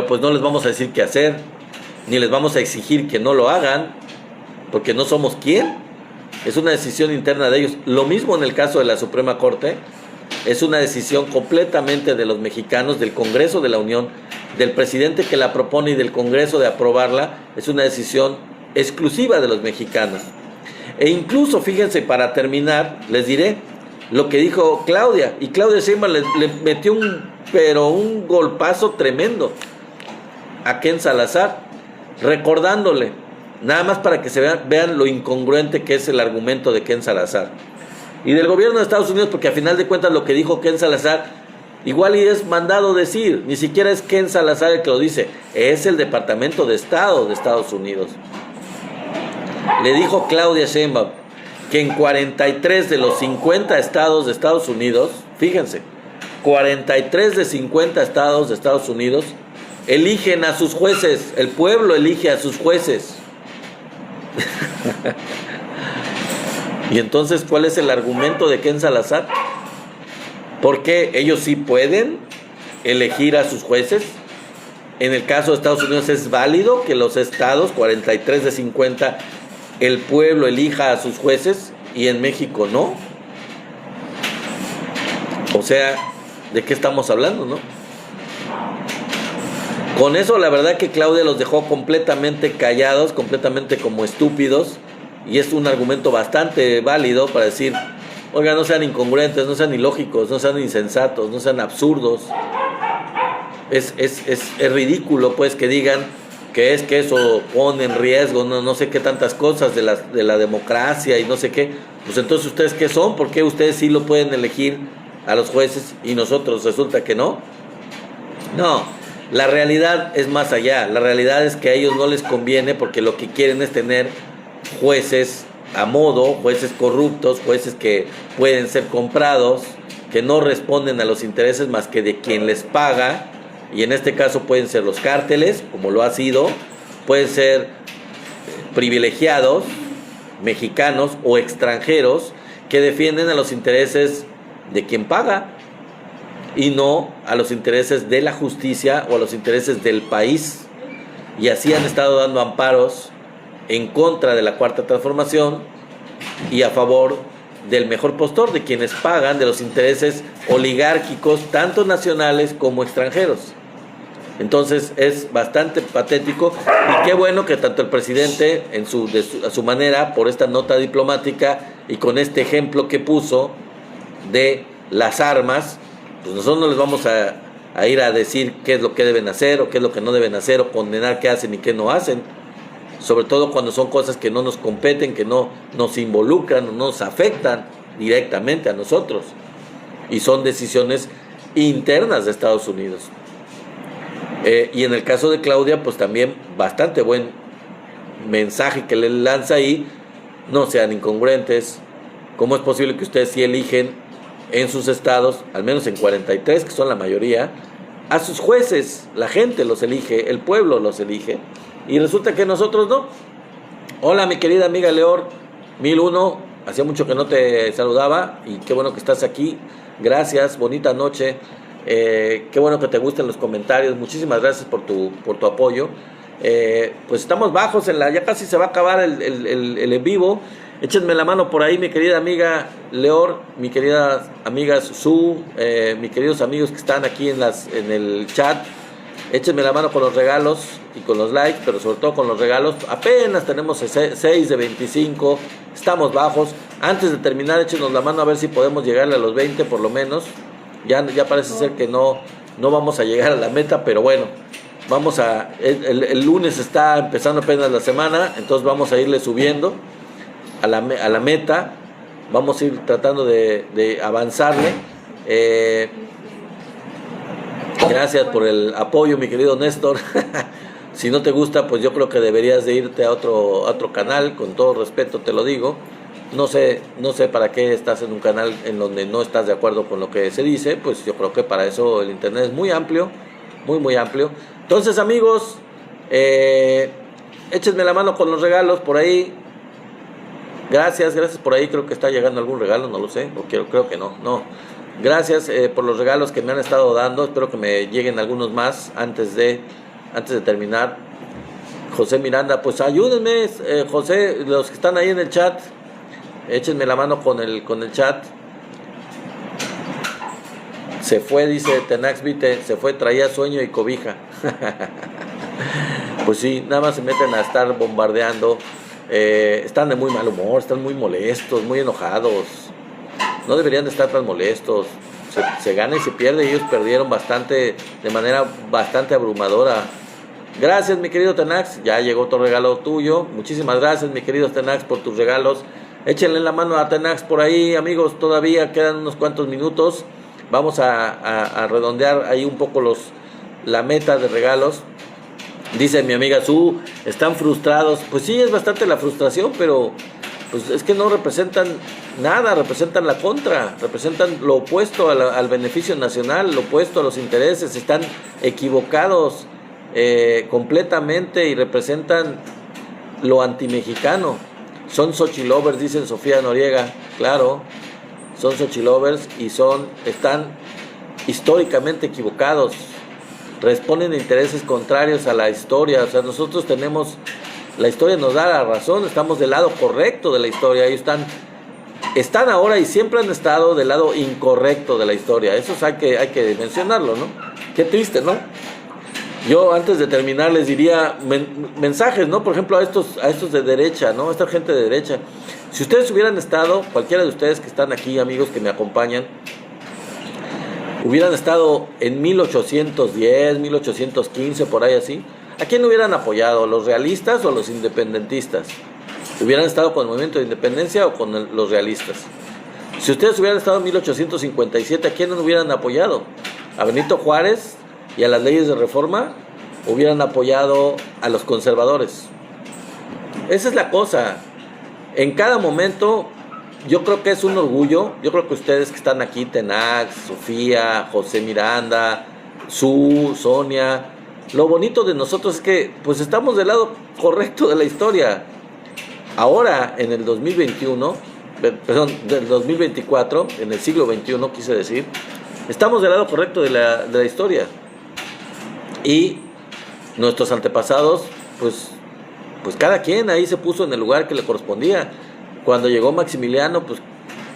pues no les vamos a decir qué hacer, ni les vamos a exigir que no lo hagan, porque no somos quién. Es una decisión interna de ellos. Lo mismo en el caso de la Suprema Corte, es una decisión completamente de los mexicanos, del Congreso de la Unión, del presidente que la propone y del Congreso de aprobarla. Es una decisión exclusiva de los mexicanos. E incluso, fíjense, para terminar, les diré lo que dijo Claudia. Y Claudia Sheinbaum le metió un golpazo tremendo a Ken Salazar, recordándole, nada más para que se vean lo incongruente que es el argumento de Ken Salazar y del gobierno de Estados Unidos, porque a final de cuentas lo que dijo Ken Salazar igual y es mandado decir, ni siquiera es Ken Salazar el que lo dice, es el Departamento de Estado de Estados Unidos. Le dijo Claudia Sheinbaum que en 43 de los 50 estados de Estados Unidos, fíjense, 43 de 50 estados de Estados Unidos eligen a sus jueces, el pueblo elige a sus jueces. Y entonces, ¿cuál es el argumento de Ken Salazar? ¿Por qué ellos sí pueden elegir a sus jueces? En el caso de Estados Unidos es válido que los estados, 43 de 50, el pueblo elija a sus jueces, y en México no. O sea, ¿de qué estamos hablando, no? Con eso la verdad que Claudia los dejó completamente callados, completamente como estúpidos, y es un argumento bastante válido para decir, oiga, no sean incongruentes, no sean ilógicos, no sean insensatos, no sean absurdos. Es ridículo pues que digan que eso pone en riesgo no sé qué tantas cosas de la democracia y no sé qué. Pues entonces, ¿ustedes qué son? ¿Por qué ustedes sí lo pueden elegir a los jueces y nosotros resulta que no? No, la realidad es más allá. La realidad es que a ellos no les conviene, porque lo que quieren es tener jueces a modo, jueces corruptos, jueces que pueden ser comprados, que no responden a los intereses más que de quien les paga, y en este caso pueden ser los cárteles, como lo ha sido, pueden ser privilegiados, mexicanos o extranjeros, que defienden a los intereses de quien paga y no a los intereses de la justicia o a los intereses del país. Y así han estado dando amparos en contra de la Cuarta Transformación y a favor del mejor postor, de quienes pagan, de los intereses oligárquicos, tanto nacionales como extranjeros. Entonces es bastante patético, y qué bueno que tanto el presidente a su manera, por esta nota diplomática y con este ejemplo que puso de las armas, pues nosotros no les vamos a ir a decir qué es lo que deben hacer o qué es lo que no deben hacer, o condenar qué hacen y qué no hacen, sobre todo cuando son cosas que no nos competen, que no nos involucran o nos afectan directamente a nosotros, y son decisiones internas de Estados Unidos. Y en el caso de Claudia, pues también bastante buen mensaje que le lanza ahí: no sean incongruentes. ¿Cómo es posible que ustedes sí eligen en sus estados, al menos en 43, que son la mayoría, a sus jueces? La gente los elige, el pueblo los elige, y resulta que nosotros no. Hola, mi querida amiga Leor 1001, hacía mucho que no te saludaba y qué bueno que estás aquí. Gracias, bonita noche. Qué bueno que te gusten los comentarios, muchísimas gracias por tu apoyo. Pues estamos bajos ya casi se va a acabar el en vivo. Échenme la mano por ahí, mi querida amiga Leor, mi querida amiga Su, mis queridos amigos que están aquí en el chat. Échenme la mano con los regalos y con los likes, pero sobre todo con los regalos. Apenas tenemos 6 de 25, estamos bajos. Antes de terminar, échenos la mano a ver si podemos llegarle a los 20 por lo menos. Ya parece ser que no vamos a llegar a la meta, pero bueno, el lunes está empezando apenas la semana, entonces vamos a irle subiendo a la meta, vamos a ir tratando de avanzarle. Gracias por el apoyo, mi querido Néstor. Si no te gusta, pues yo creo que deberías de irte a otro canal, con todo respeto te lo digo. No sé para qué estás en un canal en donde no estás de acuerdo con lo que se dice. Pues yo creo que para eso el internet es muy amplio, muy amplio. Entonces, amigos, échenme la mano con los regalos por ahí. Gracias por ahí. Creo que está llegando algún regalo, no lo sé, creo que no. Gracias por los regalos que me han estado dando. Espero que me lleguen algunos más antes de terminar. José Miranda, pues ayúdenme, José, los que están ahí en el chat. Échenme la mano con el chat. Se fue, dice Tenax Vite, se fue, traía sueño y cobija. Pues sí, nada más se meten a estar bombardeando. Están de muy mal humor, están muy molestos, muy enojados. No deberían de estar tan molestos. Se gana y se pierde, y ellos perdieron bastante, de manera bastante abrumadora. Gracias, mi querido Tenax, ya llegó otro regalo tuyo. Muchísimas gracias, mi querido Tenax, por tus regalos. Échenle la mano a Tenax por ahí, amigos, todavía quedan unos cuantos minutos. Vamos a redondear ahí un poco la meta de regalos. Dice mi amiga Su, están frustrados. Pues sí, es bastante la frustración, pero pues es que no representan nada, representan la contra, representan lo opuesto al beneficio nacional, lo opuesto a los intereses. Están equivocados completamente, y representan lo antimexicano. Son Xochilovers, dice Sofía Noriega. Claro, son Xochilovers y están históricamente equivocados. Responden a intereses contrarios a la historia. O sea, nosotros la historia nos da la razón, estamos del lado correcto de la historia. Ellos están ahora y siempre han estado del lado incorrecto de la historia. Eso hay que mencionarlo, ¿no? Qué triste, ¿no? Yo antes de terminar les diría mensajes, ¿no? Por ejemplo, a estos de derecha, ¿no? A esta gente de derecha. Si ustedes hubieran estado, cualquiera de ustedes que están aquí, amigos que me acompañan, hubieran estado en 1810, 1815, por ahí así, ¿a quién hubieran apoyado? ¿Los realistas o los independentistas? ¿Hubieran estado con el movimiento de independencia o con los realistas? Si ustedes hubieran estado en 1857, ¿a quién hubieran apoyado? ¿A Benito Juárez y a las leyes de reforma? ¿Hubieran apoyado a los conservadores? Esa es la cosa. En cada momento, yo creo que es un orgullo. Yo creo que ustedes que están aquí, Tenax, Sofía, José Miranda, Su, Sonia, lo bonito de nosotros es que pues estamos del lado correcto de la historia. Ahora, en el 2021, del 2024, en el siglo XXI, quise decir, estamos del lado correcto de la historia. Y nuestros antepasados, pues, pues cada quien ahí se puso en el lugar que le correspondía. Cuando llegó Maximiliano, pues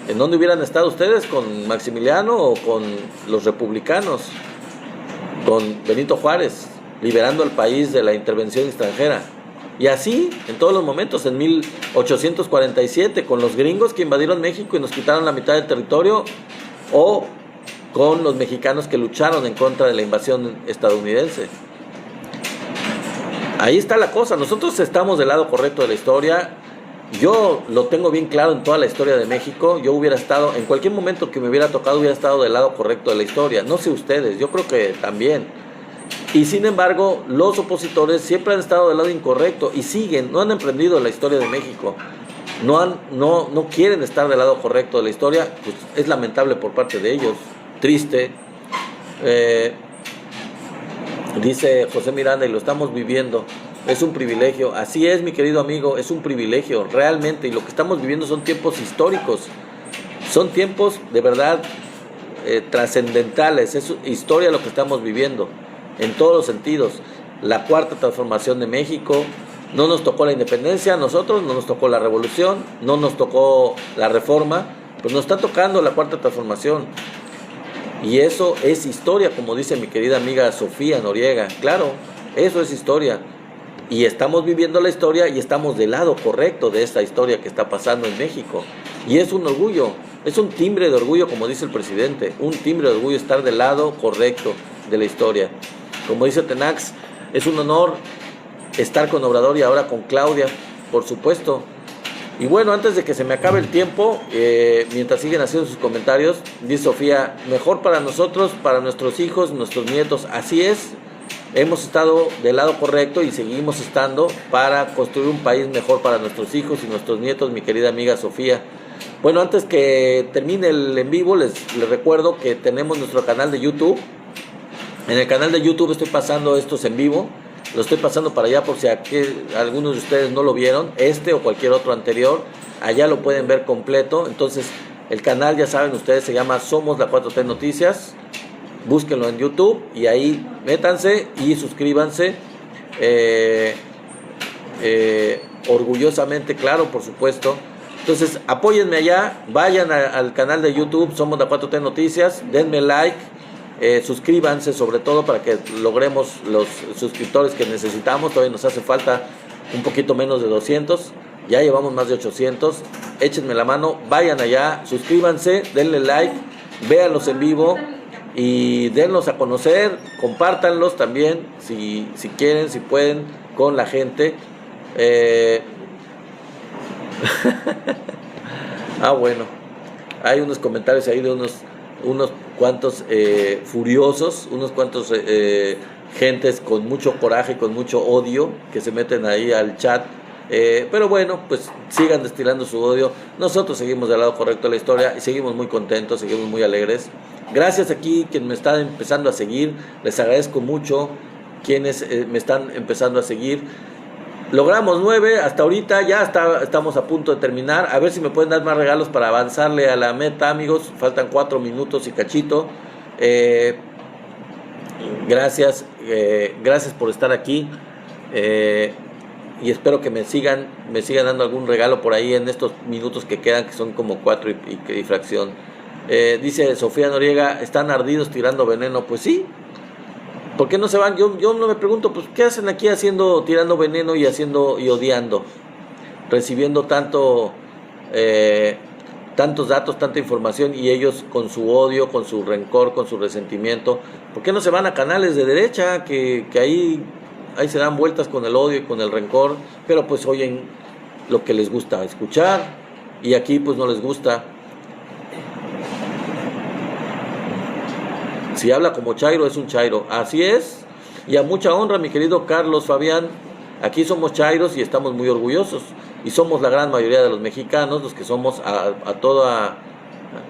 ¿en dónde hubieran estado ustedes? ¿Con Maximiliano o con los republicanos? Con Benito Juárez, liberando al país de la intervención extranjera. Y así, en todos los momentos, en 1847, con los gringos que invadieron México y nos quitaron la mitad del territorio, o con los mexicanos que lucharon en contra de la invasión estadounidense. Ahí está la cosa, nosotros estamos del lado correcto de la historia. Yo lo tengo bien claro en toda la historia de México. Yo hubiera estado, en cualquier momento que me hubiera tocado, hubiera estado del lado correcto de la historia. No sé ustedes, yo creo que también. Y sin embargo, los opositores siempre han estado del lado incorrecto y siguen, no han emprendido la historia de México. No quieren estar del lado correcto de la historia. Pues es lamentable por parte de ellos, triste. Dice José Miranda, y lo estamos viviendo. Es un privilegio, así es, mi querido amigo, es un privilegio, realmente, y lo que estamos viviendo son tiempos históricos, son tiempos de verdad trascendentales, es historia lo que estamos viviendo, en todos los sentidos. La cuarta transformación de México, no nos tocó la independencia a nosotros, no nos tocó la revolución, no nos tocó la reforma, pues nos está tocando la cuarta transformación, y eso es historia, como dice mi querida amiga Sofía Noriega, claro, eso es historia. Y estamos viviendo la historia y estamos del lado correcto de esta historia que está pasando en México. Y es un orgullo, es un timbre de orgullo, como dice el presidente, un timbre de orgullo estar del lado correcto de la historia. Como dice Tenax, es un honor estar con Obrador y ahora con Claudia, por supuesto. Y bueno, antes de que se me acabe el tiempo, mientras siguen haciendo sus comentarios, dice Sofía, mejor para nosotros, para nuestros hijos, nuestros nietos, así es. Hemos estado del lado correcto y seguimos estando para construir un país mejor para nuestros hijos y nuestros nietos, mi querida amiga Sofía. Bueno, antes que termine el en vivo, les recuerdo que tenemos nuestro canal de YouTube. En el canal de YouTube estoy pasando estos en vivo. Lo estoy pasando para allá por si algunos de ustedes no lo vieron, este o cualquier otro anterior. Allá lo pueden ver completo. Entonces, el canal, ya saben ustedes, se llama Somos la 4T Noticias. Búsquenlo en YouTube y ahí métanse y suscríbanse. Orgullosamente, claro, por supuesto. Entonces, apóyenme allá, vayan al canal de YouTube, Somos la 4T Noticias, denme like, suscríbanse sobre todo para que logremos los suscriptores que necesitamos. Todavía nos hace falta un poquito menos de 200, ya llevamos más de 800. Échenme la mano, vayan allá, suscríbanse, denle like, véanlos en vivo. Y denlos a conocer, compártanlos también, si quieren, si pueden, con la gente. Bueno, hay unos comentarios ahí de unos cuantos furiosos, unos cuantos gentes con mucho coraje, con mucho odio, que se meten ahí al chat. Pero bueno, pues sigan destilando su odio. Nosotros seguimos del lado correcto de la historia y seguimos muy contentos, seguimos muy alegres. Gracias aquí quienes me están empezando a seguir, les agradezco mucho quienes me están empezando a seguir. Logramos 9 hasta ahorita, ya estamos a punto de terminar. A ver si me pueden dar más regalos para avanzarle a la meta, amigos. Faltan 4 minutos y cachito. Gracias por estar aquí. Y espero que me sigan dando algún regalo por ahí en estos minutos que quedan, que son como 4 y fracción. Dice Sofía Noriega, están ardidos tirando veneno. Pues sí, ¿por qué no se van? Yo no me pregunto, pues ¿qué hacen aquí tirando veneno y odiando? Recibiendo tantos datos, tanta información, y ellos con su odio, con su rencor, con su resentimiento. ¿Por qué no se van a canales de derecha que ahí se dan vueltas con el odio y con el rencor, pero pues oyen lo que les gusta escuchar, y aquí pues no les gusta? Si habla como chairo, es un chairo. Así es, y a mucha honra, mi querido Carlos Fabián. Aquí somos chairos y estamos muy orgullosos, y somos la gran mayoría de los mexicanos, los que somos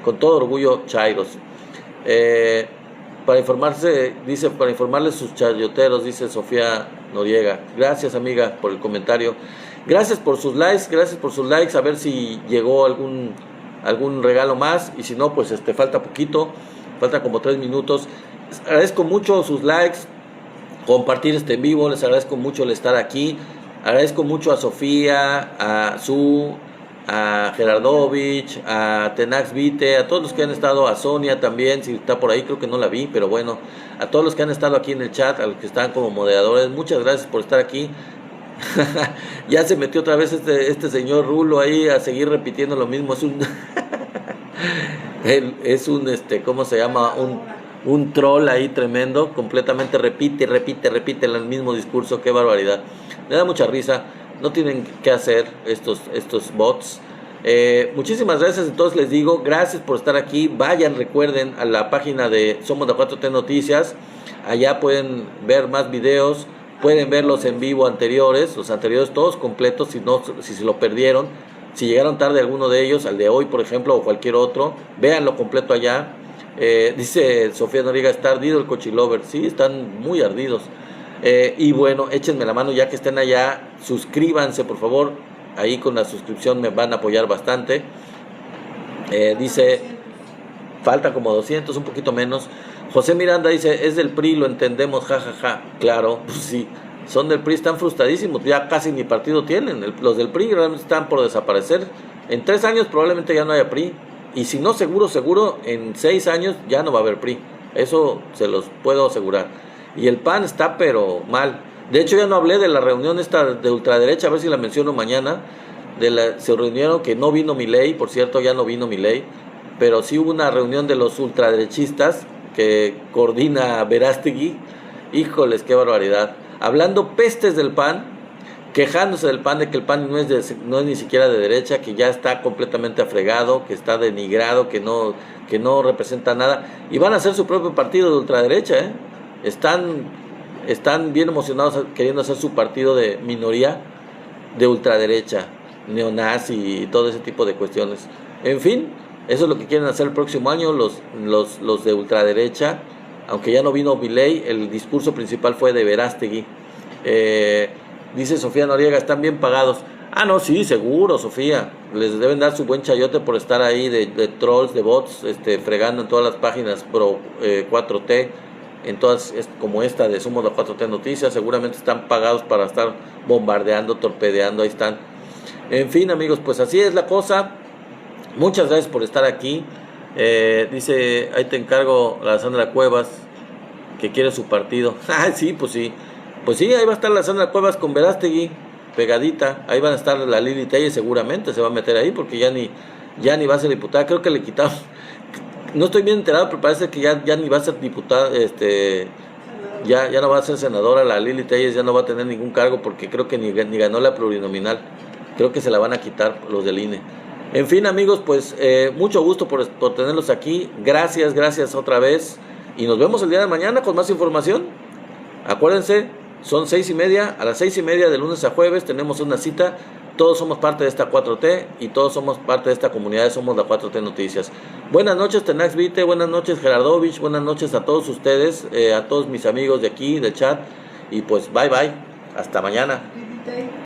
con todo orgullo chairos. Para informarles sus chayoteros, dice Sofía Noriega. Gracias, amiga, por el comentario. Gracias por sus likes, a ver si llegó algún regalo más, y si no, pues falta poquito, falta como 3 minutos. Les agradezco mucho sus likes, compartir en vivo, les agradezco mucho el estar aquí. Agradezco mucho a Sofía, a Su, a Gerardovich, a Tenax Vite, a todos los que han estado, a Sonia también, si está por ahí, creo que no la vi, pero bueno, a todos los que han estado aquí en el chat, a los que están como moderadores, muchas gracias por estar aquí. Ya se metió otra vez este señor Rulo ahí a seguir repitiendo lo mismo, es un es un ¿cómo se llama? Un troll ahí tremendo, completamente repite el mismo discurso, qué barbaridad. Me da mucha risa, no tienen que hacer estos bots. Muchísimas gracias, entonces les digo, gracias por estar aquí. Vayan, recuerden, a la página de Somos la 4T Noticias, allá pueden ver más videos, pueden ver los en vivo anteriores, los anteriores todos completos, si se lo perdieron, si llegaron tarde alguno de ellos, al de hoy por ejemplo, o cualquier otro, véanlo completo allá. Dice Sofía Noriega, está ardido el Cochilover. Sí, están muy ardidos. Y bueno, échenme la mano ya que estén allá, suscríbanse por favor, ahí con la suscripción me van a apoyar bastante. Dice, falta como 200, un poquito menos. José Miranda dice, es del PRI, lo entendemos, jajaja. Claro, pues sí, son del PRI, están frustradísimos, ya casi ni partido tienen. Los del PRI realmente están por desaparecer. En 3 años probablemente ya no haya PRI. Y si no, seguro, en 6 años ya no va a haber PRI. Eso se los puedo asegurar. Y el PAN está pero mal. De hecho ya no hablé de la reunión esta de ultraderecha, a ver si la menciono mañana. Se reunieron, que no vino Milei, por cierto, ya no vino Milei. Pero sí hubo una reunión de los ultraderechistas que coordina Verástegui. Híjoles, qué barbaridad. Hablando pestes del PAN, quejándose del PAN, de que el PAN no es ni siquiera de derecha, que ya está completamente afregado, que está denigrado, que no representa nada, y van a hacer su propio partido de ultraderecha, ¿eh? Están bien emocionados queriendo hacer su partido de minoría de ultraderecha, neonazi y todo ese tipo de cuestiones. En fin, eso es lo que quieren hacer el próximo año los de ultraderecha, aunque ya no vino Milei, el discurso principal fue de Verástegui. Dice Sofía Noriega, están bien pagados. Ah, no, sí, seguro, Sofía. Les deben dar su buen chayote por estar ahí de trolls, de bots, fregando en todas las páginas pro 4T, en todas como esta de Somos la 4T Noticias. Seguramente están pagados para estar bombardeando, torpedeando, ahí están. En fin, amigos, pues así es la cosa. Muchas gracias por estar aquí. Dice, ahí te encargo la Sandra Cuevas, que quiere su partido. Ah, sí, pues sí. Pues sí, ahí va a estar la Sandra Cuevas con Verástegui, pegadita. Ahí van a estar la Lili Telles, seguramente se va a meter ahí, porque ya ni va a ser diputada. Creo que le quitaron, no estoy bien enterado, pero parece que ya ni va a ser diputada, ya no va a ser senadora la Lili Telles, ya no va a tener ningún cargo, porque creo que ni ganó la plurinominal. Creo que se la van a quitar los del INE. En fin, amigos, pues mucho gusto por tenerlos aquí. Gracias otra vez. Y nos vemos el día de mañana con más información. Acuérdense, son 6:30, a las 6:30 de lunes a jueves tenemos una cita. Todos somos parte de esta 4T y todos somos parte de esta comunidad. Somos la 4T Noticias. Buenas noches, Tenax Vite, buenas noches, Gerardovich, buenas noches a todos ustedes, a todos mis amigos de aquí, del chat. Y pues bye, hasta mañana.